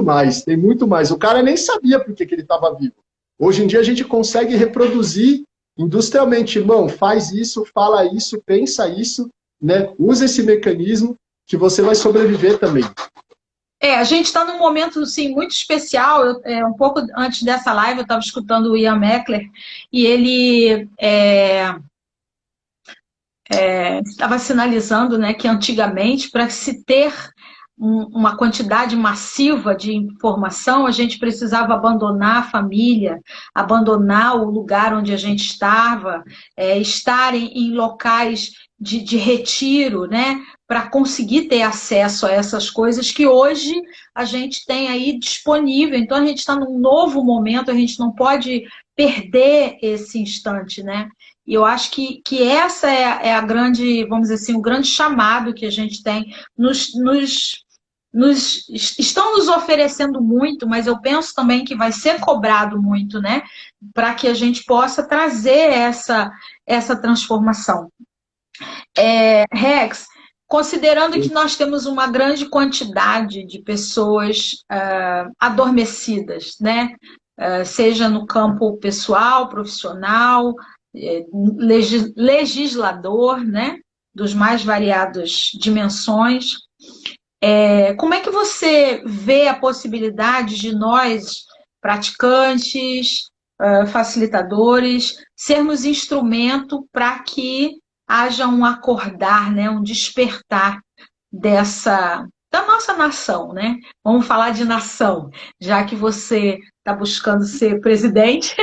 mais. Tem muito mais. O cara nem sabia por que ele estava vivo. Hoje em dia a gente consegue reproduzir industrialmente. Irmão, faz isso, fala isso, pensa isso, né? Usa esse mecanismo que você vai sobreviver também. A gente está num momento assim, muito especial. Um pouco antes dessa live eu estava escutando o Ian Meckler e ele estava sinalizando, né, que antigamente, para se ter uma quantidade massiva de informação, a gente precisava abandonar a família, abandonar o lugar onde a gente estava, estar em locais de retiro, né, para conseguir ter acesso a essas coisas que hoje a gente tem aí disponível. Então a gente está num novo momento, a gente não pode perder esse instante, né? E eu acho que essa é a grande, vamos dizer assim, o grande chamado que a gente tem. Estão nos oferecendo muito, mas eu penso também que vai ser cobrado muito, né? Para que a gente possa trazer essa transformação. Rex, considerando que nós temos uma grande quantidade de pessoas adormecidas, né? Seja no campo pessoal, profissional, legislador, né? Dos mais variadas dimensões. Como é que você vê a possibilidade de nós, praticantes, facilitadores, sermos instrumento para que haja um acordar, né, um despertar da nossa nação, né? Vamos falar de nação, já que você está buscando ser presidente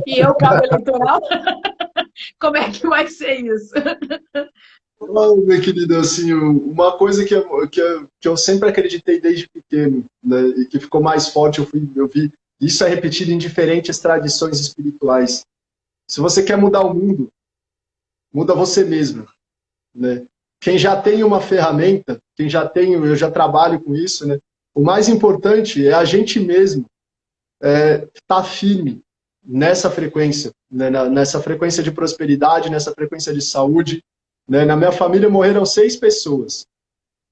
e eu cabo eleitoral. Como é que vai ser isso? Oh, meu querido, assim, uma coisa que eu sempre acreditei desde pequeno, né, e que ficou mais forte, eu vi, isso é repetido em diferentes tradições espirituais. Se você quer mudar o mundo, muda você mesmo. Né? Quem já tem uma ferramenta, eu já trabalho com isso, né? O mais importante é a gente mesmo estar firme nessa frequência, né? Nessa frequência de prosperidade, nessa frequência de saúde. Né? Na minha família morreram 6 pessoas.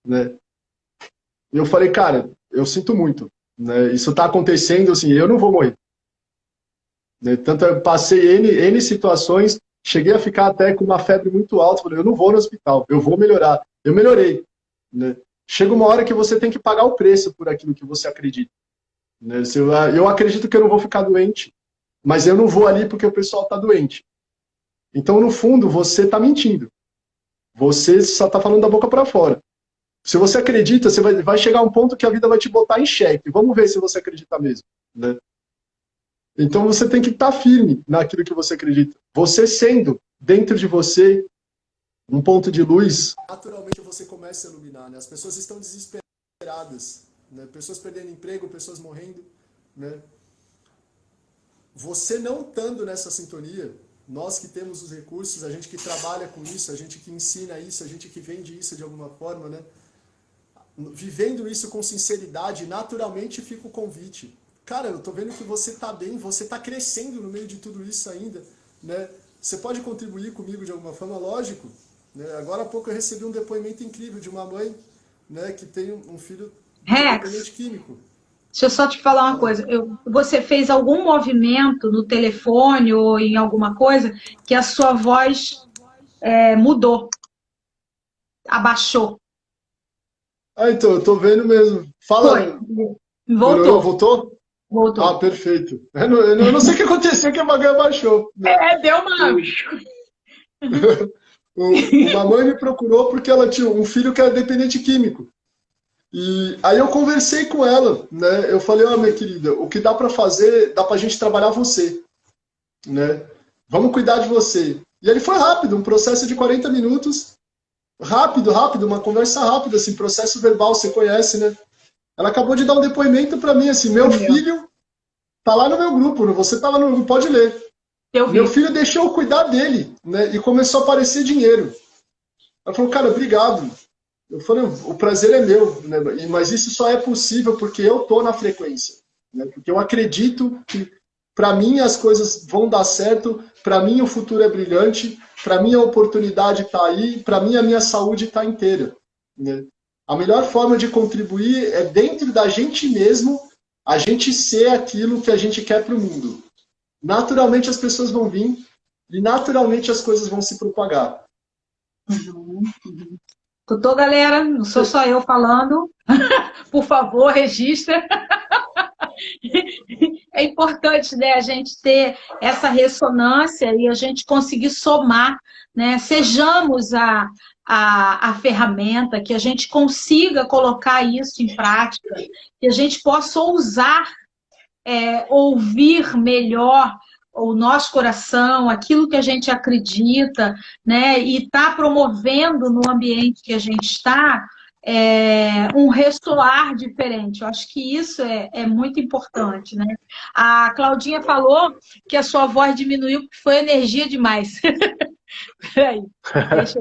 Né? E eu falei, cara, eu sinto muito. Né? Isso está acontecendo, assim, eu não vou morrer. Né? Tanto eu passei N situações, cheguei a ficar até com uma febre muito alta, falei, eu não vou no hospital, eu vou melhorar. Eu melhorei. Né? Chega uma hora que você tem que pagar o preço por aquilo que você acredita. né? Eu acredito que eu não vou ficar doente, mas eu não vou ali porque o pessoal está doente. Então, no fundo, você está mentindo. Você só está falando da boca para fora. Se você acredita, você vai chegar a um ponto que a vida vai te botar em xeque. Vamos ver se você acredita mesmo, né? Então você tem que estar firme naquilo que você acredita. Você sendo dentro de você um ponto de luz, naturalmente você começa a iluminar, né? As pessoas estão desesperadas, né? Pessoas perdendo emprego, pessoas morrendo, né? Você não estando nessa sintonia, nós que temos os recursos, a gente que trabalha com isso, a gente que ensina isso, a gente que vende isso de alguma forma, né? Vivendo isso com sinceridade, naturalmente fica o convite. Cara, eu tô vendo que você tá bem, você tá crescendo no meio de tudo isso ainda, né? Você pode contribuir comigo de alguma forma, lógico, né? Agora há pouco eu recebi um depoimento incrível de uma mãe, né, que tem um filho dependente Rex, químico. deixa eu só te falar uma coisa. Você fez algum movimento no telefone ou em alguma coisa que a sua voz mudou, abaixou? Ah, então, eu tô vendo mesmo. Foi. Fala, melhorou, Voltou, voltou? Ah, voltou. perfeito. Eu não sei o que aconteceu, que a bagulho baixou, né? Deu uma. Uma mãe me procurou porque ela tinha um filho que era dependente químico. E aí eu conversei com ela, né? Eu falei, ó, minha querida, o que dá para fazer, dá pra gente trabalhar você, né? Vamos cuidar de você. E ele foi rápido, um processo de 40 minutos, rápido, uma conversa rápida, assim, processo verbal, você conhece, né? Ela acabou de dar um depoimento para mim, assim, meu filho tá lá no meu grupo, você tá lá no grupo, pode ler. Eu Meu vi. filho deixou eu cuidar dele, né? E começou a aparecer dinheiro. Ela falou, cara, obrigado. Eu falei, o prazer é meu, né? Mas isso só é possível porque eu tô na frequência, né? Porque eu acredito que para mim as coisas vão dar certo, para mim o futuro é brilhante, para mim a oportunidade está aí, para mim a minha saúde está inteira, né? A melhor forma de contribuir é dentro da gente mesmo, a gente ser aquilo que a gente quer para o mundo. Naturalmente as pessoas vão vir e naturalmente as coisas vão se propagar. Escutou, galera? Não sou só eu falando. Por favor, registra. É importante, né, a gente ter essa ressonância e a gente conseguir somar, né? Sejamos a ferramenta, que a gente consiga colocar isso em prática, que a gente possa ousar ouvir melhor o nosso coração, aquilo que a gente acredita, né? E está promovendo no ambiente que a gente está um ressoar diferente. Eu acho que isso é muito importante, né? A Claudinha falou que a sua voz diminuiu porque foi energia demais. Peraí, deixa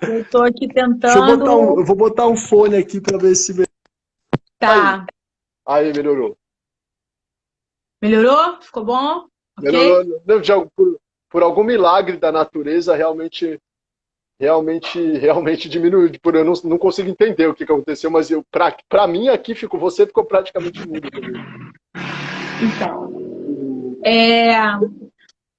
eu estou aqui tentando. Eu vou botar um fone aqui para ver se... Tá. Aí, melhorou. Melhorou? Ficou bom? Ok? Melhorou. Não, por algum milagre da natureza, realmente diminuiu. Por eu não consigo entender o que aconteceu, mas para mim aqui você ficou praticamente mudo também. Então,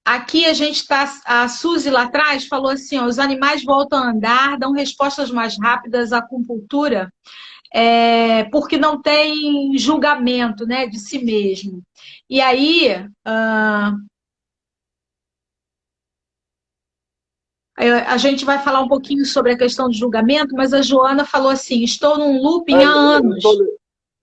aqui a gente está. A Suzy lá atrás falou assim: ó, os animais voltam a andar, dão respostas mais rápidas à acupuntura, porque não tem julgamento, né, de si mesmo. E aí, a gente vai falar um pouquinho sobre a questão do julgamento, mas a Joana falou assim: estou num looping há anos.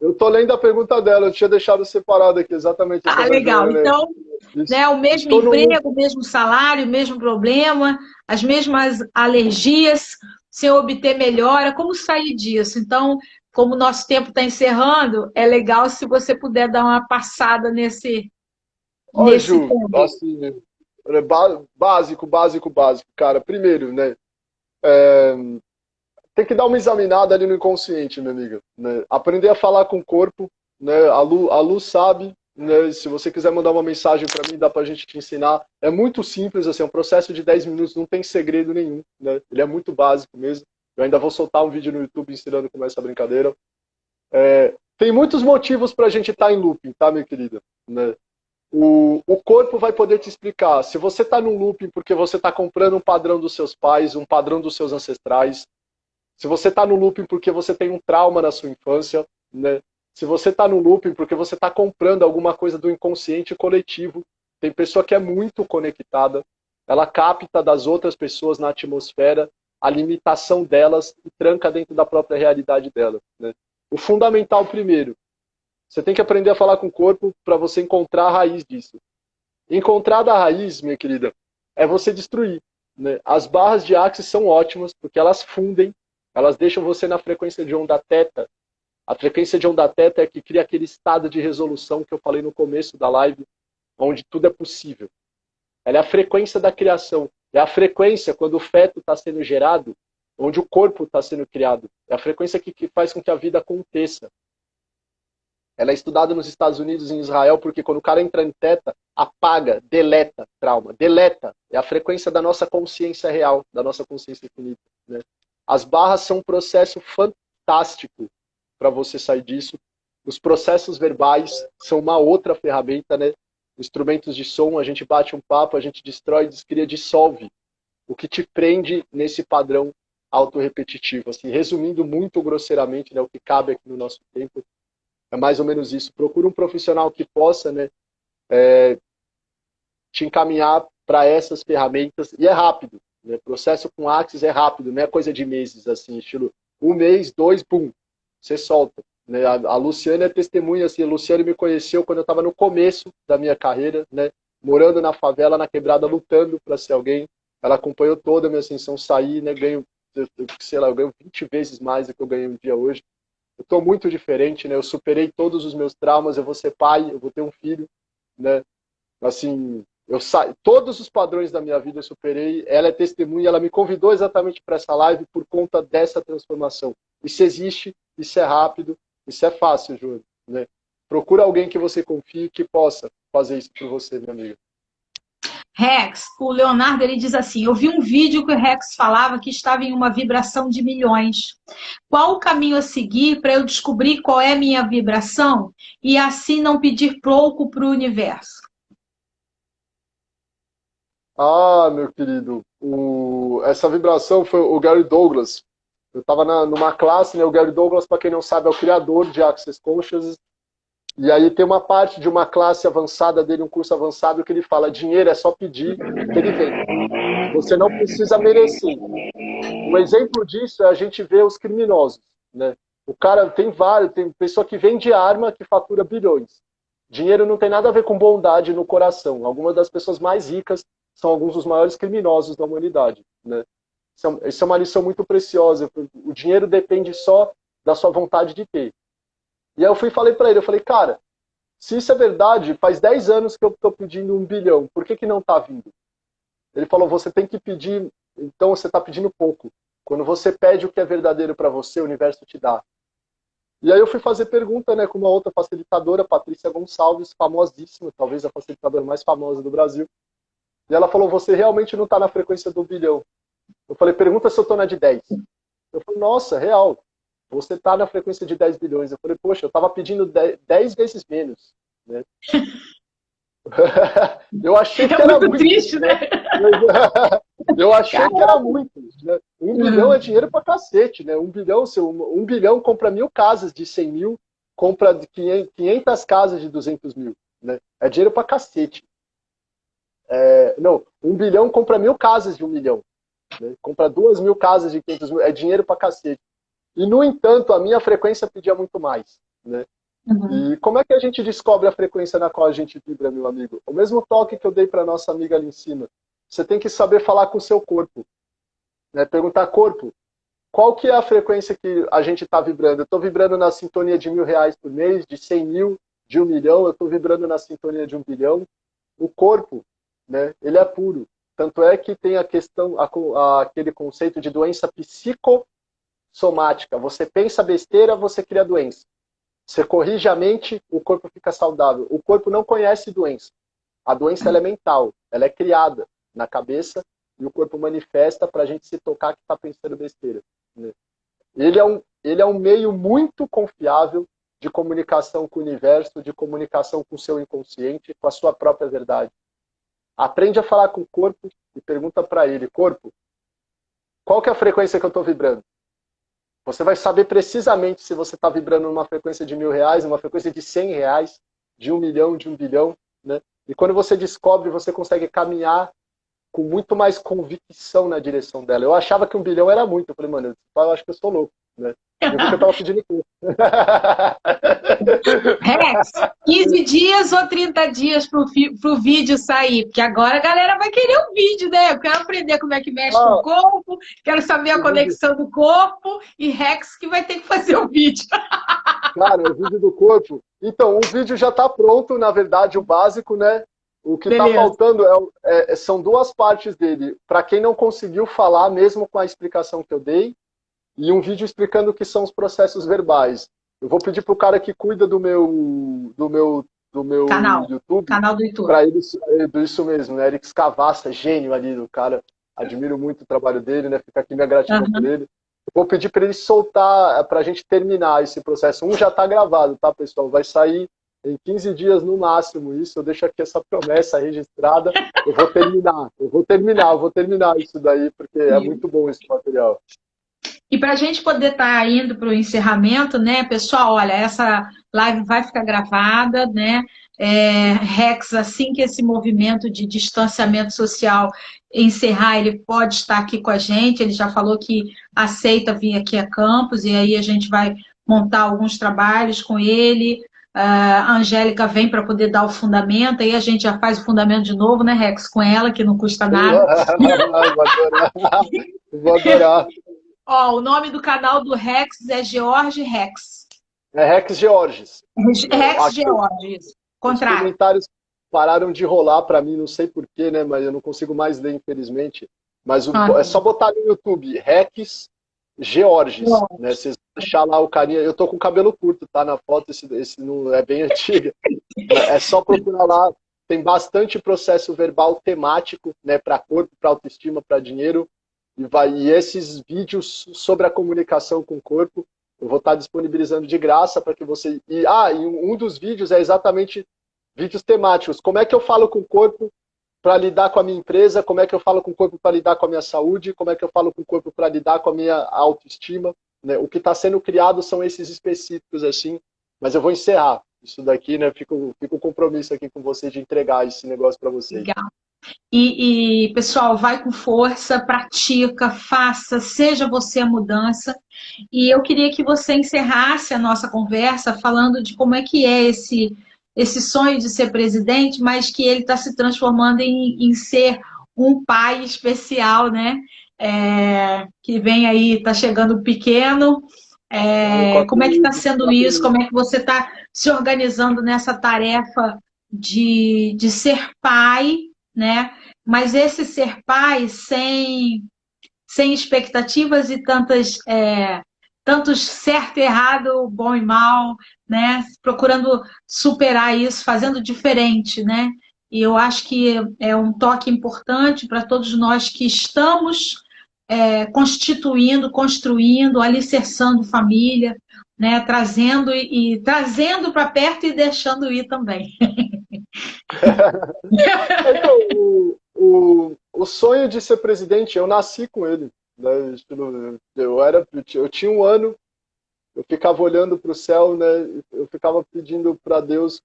Eu estou lendo a pergunta dela, eu tinha deixado separado aqui, exatamente. Ah, legal. Então, né, o mesmo emprego, o mesmo salário, o mesmo problema, as mesmas alergias, sem obter melhora, como sair disso? Então, como o nosso tempo está encerrando, é legal se você puder dar uma passada nesse Ju, ponto. Assim, básico, cara. Primeiro, né? Tem que dar uma examinada ali no inconsciente, minha amiga. Né? Aprender a falar com o corpo, né? A Lu sabe, né? Se você quiser mandar uma mensagem para mim, dá pra gente te ensinar. É muito simples, assim, é um processo de 10 minutos, não tem segredo nenhum, né? Ele é muito básico mesmo. Eu ainda vou soltar um vídeo no YouTube ensinando como é essa brincadeira. Tem muitos motivos pra gente estar em looping, tá, minha querida? Né? O corpo vai poder te explicar. Se você está num looping porque você está comprando um padrão dos seus pais, um padrão dos seus ancestrais, se você está no looping porque você tem um trauma na sua infância, né? se você está no looping porque você está comprando alguma coisa do inconsciente coletivo. Tem pessoa que é muito conectada, ela capta das outras pessoas na atmosfera a limitação delas e tranca dentro da própria realidade dela, né? O fundamental primeiro, você tem que aprender a falar com o corpo para você encontrar a raiz disso. Encontrar da raiz, minha querida, é você destruir, né? As barras de Axis são ótimas porque elas fundem, elas deixam você na frequência de onda teta. A frequência de onda teta é que cria aquele estado de resolução que eu falei no começo da live, onde tudo é possível. Ela é a frequência da criação. É a frequência quando o feto está sendo gerado, onde o corpo está sendo criado. É a frequência que faz com que a vida aconteça. Ela é estudada nos Estados Unidos e em Israel, porque quando o cara entra em teta, apaga, deleta trauma. Deleta. É a frequência da nossa consciência real, da nossa consciência infinita, né? As barras são um processo fantástico para você sair disso. Os processos verbais são uma outra ferramenta, né? Instrumentos de som, a gente bate um papo, a gente destrói, descria, dissolve o que te prende nesse padrão autorrepetitivo. Assim, resumindo muito grosseiramente, né, o que cabe aqui no nosso tempo, é mais ou menos isso. Procura um profissional que possa, né, te encaminhar para essas ferramentas, e é rápido, né? Processo com Axis é rápido, não é coisa de meses, assim, estilo 1 mês, 2, pum, você solta. Né? A Luciane é testemunha, assim, a Luciane me conheceu quando eu estava no começo da minha carreira, né? Morando na favela, na quebrada, lutando para ser alguém. Ela acompanhou toda a minha ascensão, saí, né? Ganho, sei lá, eu ganho 20 vezes mais do que eu ganhei um dia hoje. Eu estou muito diferente, né? Eu superei todos os meus traumas, eu vou ser pai, eu vou ter um filho, né? Assim, todos os padrões da minha vida eu superei. Ela é testemunha, ela me convidou exatamente para essa live por conta dessa transformação. Isso existe, isso é rápido, isso é fácil, Júlio, né? Procura alguém que você confie que possa fazer isso por você, minha amiga. Rex, o Leonardo, ele diz assim, eu vi um vídeo que o Rex falava que estava em uma vibração de milhões. Qual o caminho a seguir para eu descobrir qual é a minha vibração e assim não pedir pouco para o universo? Ah, meu querido, essa vibração foi o Gary Douglas. Eu estava numa classe, né? O Gary Douglas, para quem não sabe, é o criador de Access Consciousness. E aí tem uma parte de uma classe avançada dele, um curso avançado, que ele fala, dinheiro é só pedir que ele vem. Você não precisa merecer. Um exemplo disso é a gente ver os criminosos, né? O cara tem pessoa que vende arma que fatura bilhões. Dinheiro não tem nada a ver com bondade no coração. Algumas das pessoas mais ricas são alguns dos maiores criminosos da humanidade, né? Isso é uma lição muito preciosa. O dinheiro depende só da sua vontade de ter. E aí eu falei para ele, eu falei, cara, se isso é verdade, faz 10 anos que eu estou pedindo 1 bilhão, por que não está vindo? Ele falou, você tem que pedir, então você está pedindo pouco. Quando você pede o que é verdadeiro para você, o universo te dá. E aí eu fui fazer pergunta, né, com uma outra facilitadora, Patrícia Gonçalves, famosíssima, talvez a facilitadora mais famosa do Brasil. E ela falou, você realmente não está na frequência do 1 bilhão. Eu falei, pergunta se eu estou na de 10. Eu falei, nossa, real. Você está na frequência de 10 bilhões. Eu falei, poxa, eu estava pedindo 10 vezes menos. Né? Eu achei que era muito triste, né? Eu achei que era muito. Né? 1 bilhão é dinheiro pra cacete. Né? 1 bilhão compra 1000 casas de 100 mil, compra 500 casas de 200 mil. Né? É dinheiro pra cacete. Não, 1 bilhão compra 1000 casas de 1 milhão. Né? Compra 2.000 casas de 500 mil. É dinheiro pra cacete. E, no entanto, a minha frequência pedia muito mais. Né? Uhum. E como é que a gente descobre a frequência na qual a gente vibra, meu amigo? O mesmo toque que eu dei para nossa amiga ali em cima. Você tem que saber falar com o seu corpo. Né? Perguntar, corpo, qual que é a frequência que a gente está vibrando? Eu estou vibrando na sintonia de R$1.000 por mês, de 100 mil, de 1 milhão, eu estou vibrando na sintonia de 1 bilhão. O corpo, né, ele é puro. Tanto é que tem a questão, aquele conceito de doença psicossomática. Você pensa besteira, você cria doença. Você corrige a mente, o corpo fica saudável. O corpo não conhece doença. A doença ela é mental, ela é criada na cabeça e o corpo manifesta para a gente se tocar que está pensando besteira. Né? Ele é um meio muito confiável de comunicação com o universo, de comunicação com o seu inconsciente, com a sua própria verdade. Aprende a falar com o corpo e pergunta para ele, corpo, qual que é a frequência que eu estou vibrando? Você vai saber precisamente se você está vibrando numa frequência de R$ 1.000, numa frequência de R$ 100, de 1 milhão, de 1 bilhão, né? E quando você descobre, você consegue caminhar com muito mais convicção na direção dela. Eu achava que 1 bilhão era muito. Eu falei, mano, eu acho que eu sou louco, né? Eu vi que eu tava pedindo curso. Rex, 15 dias ou 30 dias pro vídeo sair? Porque agora a galera vai querer o vídeo, né? Eu quero aprender como é que mexe com o corpo, quero saber a conexão do corpo, e Rex que vai ter que fazer o vídeo. Cara, o vídeo do corpo. Então, o vídeo já tá pronto, na verdade, o básico, né? O que tá faltando são duas partes dele. Para quem não conseguiu falar, mesmo com a explicação que eu dei, e um vídeo explicando o que são os processos verbais. Eu vou pedir pro cara que cuida do meu Canal do YouTube. Para ele, isso mesmo, né? Eric Scavassa, gênio ali do cara. Admiro muito o trabalho dele, né? Fica aqui minha gratidão por ele. Eu vou pedir para ele soltar, para a gente terminar esse processo. Um já está gravado, tá, pessoal? Vai sair em 15 dias no máximo isso. Eu deixo aqui essa promessa registrada. Eu vou terminar isso daí, porque é muito bom esse material. E para a gente poder estar indo para o encerramento, né, pessoal, olha, essa live vai ficar gravada, né? Rex, assim que esse movimento de distanciamento social encerrar, ele pode estar aqui com a gente. Ele já falou que aceita vir aqui a Campos, e aí a gente vai montar alguns trabalhos com ele. A Angélica vem para poder dar o fundamento, aí a gente já faz o fundamento de novo, né, Rex, com ela, que não custa nada. Vou adorar. Ó, o nome do canal do Rex é George Rex. É Rex Georges. Rex Georges. Contrário. Os comentários pararam de rolar para mim, não sei porquê, né? Mas eu não consigo mais ler, infelizmente. Mas é só botar no YouTube, Rex Georges, né? Vocês vão achar lá o carinha. Eu tô com cabelo curto, tá? Na foto, esse não é bem antiga. É só procurar lá. Tem bastante processo verbal temático, né? Para corpo, para autoestima, para dinheiro. E esses vídeos sobre a comunicação com o corpo, eu vou estar disponibilizando de graça para que você... E um dos vídeos é exatamente vídeos temáticos. Como é que eu falo com o corpo para lidar com a minha empresa? Como é que eu falo com o corpo para lidar com a minha saúde? Como é que eu falo com o corpo para lidar com a minha autoestima? Né? O que está sendo criado são esses específicos, assim. Mas eu vou encerrar isso daqui, né? Fico um compromisso aqui com você de entregar esse negócio para vocês. Legal. E, pessoal, vai com força, pratica, faça, seja você a mudança. E eu queria que você encerrasse a nossa conversa falando de como é que é esse sonho de ser presidente, mas que ele está se transformando em ser um pai especial, né? Que vem aí, está chegando pequeno. Como é que está sendo isso? Como é que você está se organizando nessa tarefa de ser pai, né? Mas esse ser pai sem expectativas e tantos certo e errado, bom e mal, né? Procurando superar isso, fazendo diferente, né? E eu acho que é um toque importante para todos nós que estamos constituindo, construindo, alicerçando família, né? Trazendo para perto e deixando ir também. Então, o sonho de ser presidente, eu nasci com ele. Né? Eu tinha 1 ano, eu ficava olhando para o céu, né? Eu ficava pedindo para Deus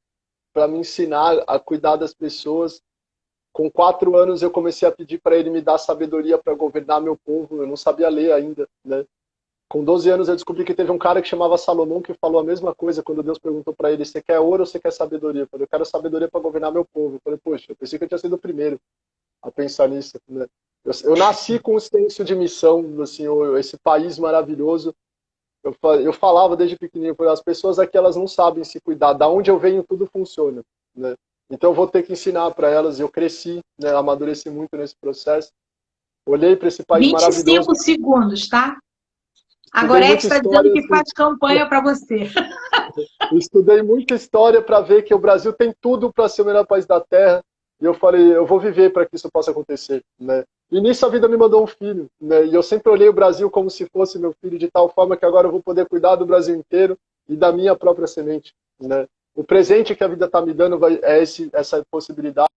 para me ensinar a cuidar das pessoas. Com 4 anos eu comecei a pedir para ele me dar sabedoria para governar meu povo. Eu não sabia ler ainda, né? Com 12 anos eu descobri que teve um cara que chamava Salomão que falou a mesma coisa quando Deus perguntou para ele: você quer ouro ou você quer sabedoria? Eu falei: eu quero sabedoria para governar meu povo. Eu falei: poxa, eu pensei que eu tinha sido o primeiro a pensar nisso, né? Eu nasci com um senso de missão, assim, esse país maravilhoso. Eu falava desde pequenininho, as pessoas aqui elas não sabem se cuidar, da onde eu venho tudo funciona, né? Então eu vou ter que ensinar para elas. Eu cresci, né, amadureci muito nesse processo. Olhei para esse país 25 maravilhoso. 25 segundos, tá? Agora é que está dizendo que faz campanha para você. Estudei muita história para ver que o Brasil tem tudo para ser o melhor país da Terra. E eu falei, eu vou viver para que isso possa acontecer, né? E nisso a vida me mandou um filho, né? E eu sempre olhei o Brasil como se fosse meu filho, de tal forma que agora eu vou poder cuidar do Brasil inteiro e da minha própria semente, né? O presente que a vida está me dando é essa possibilidade.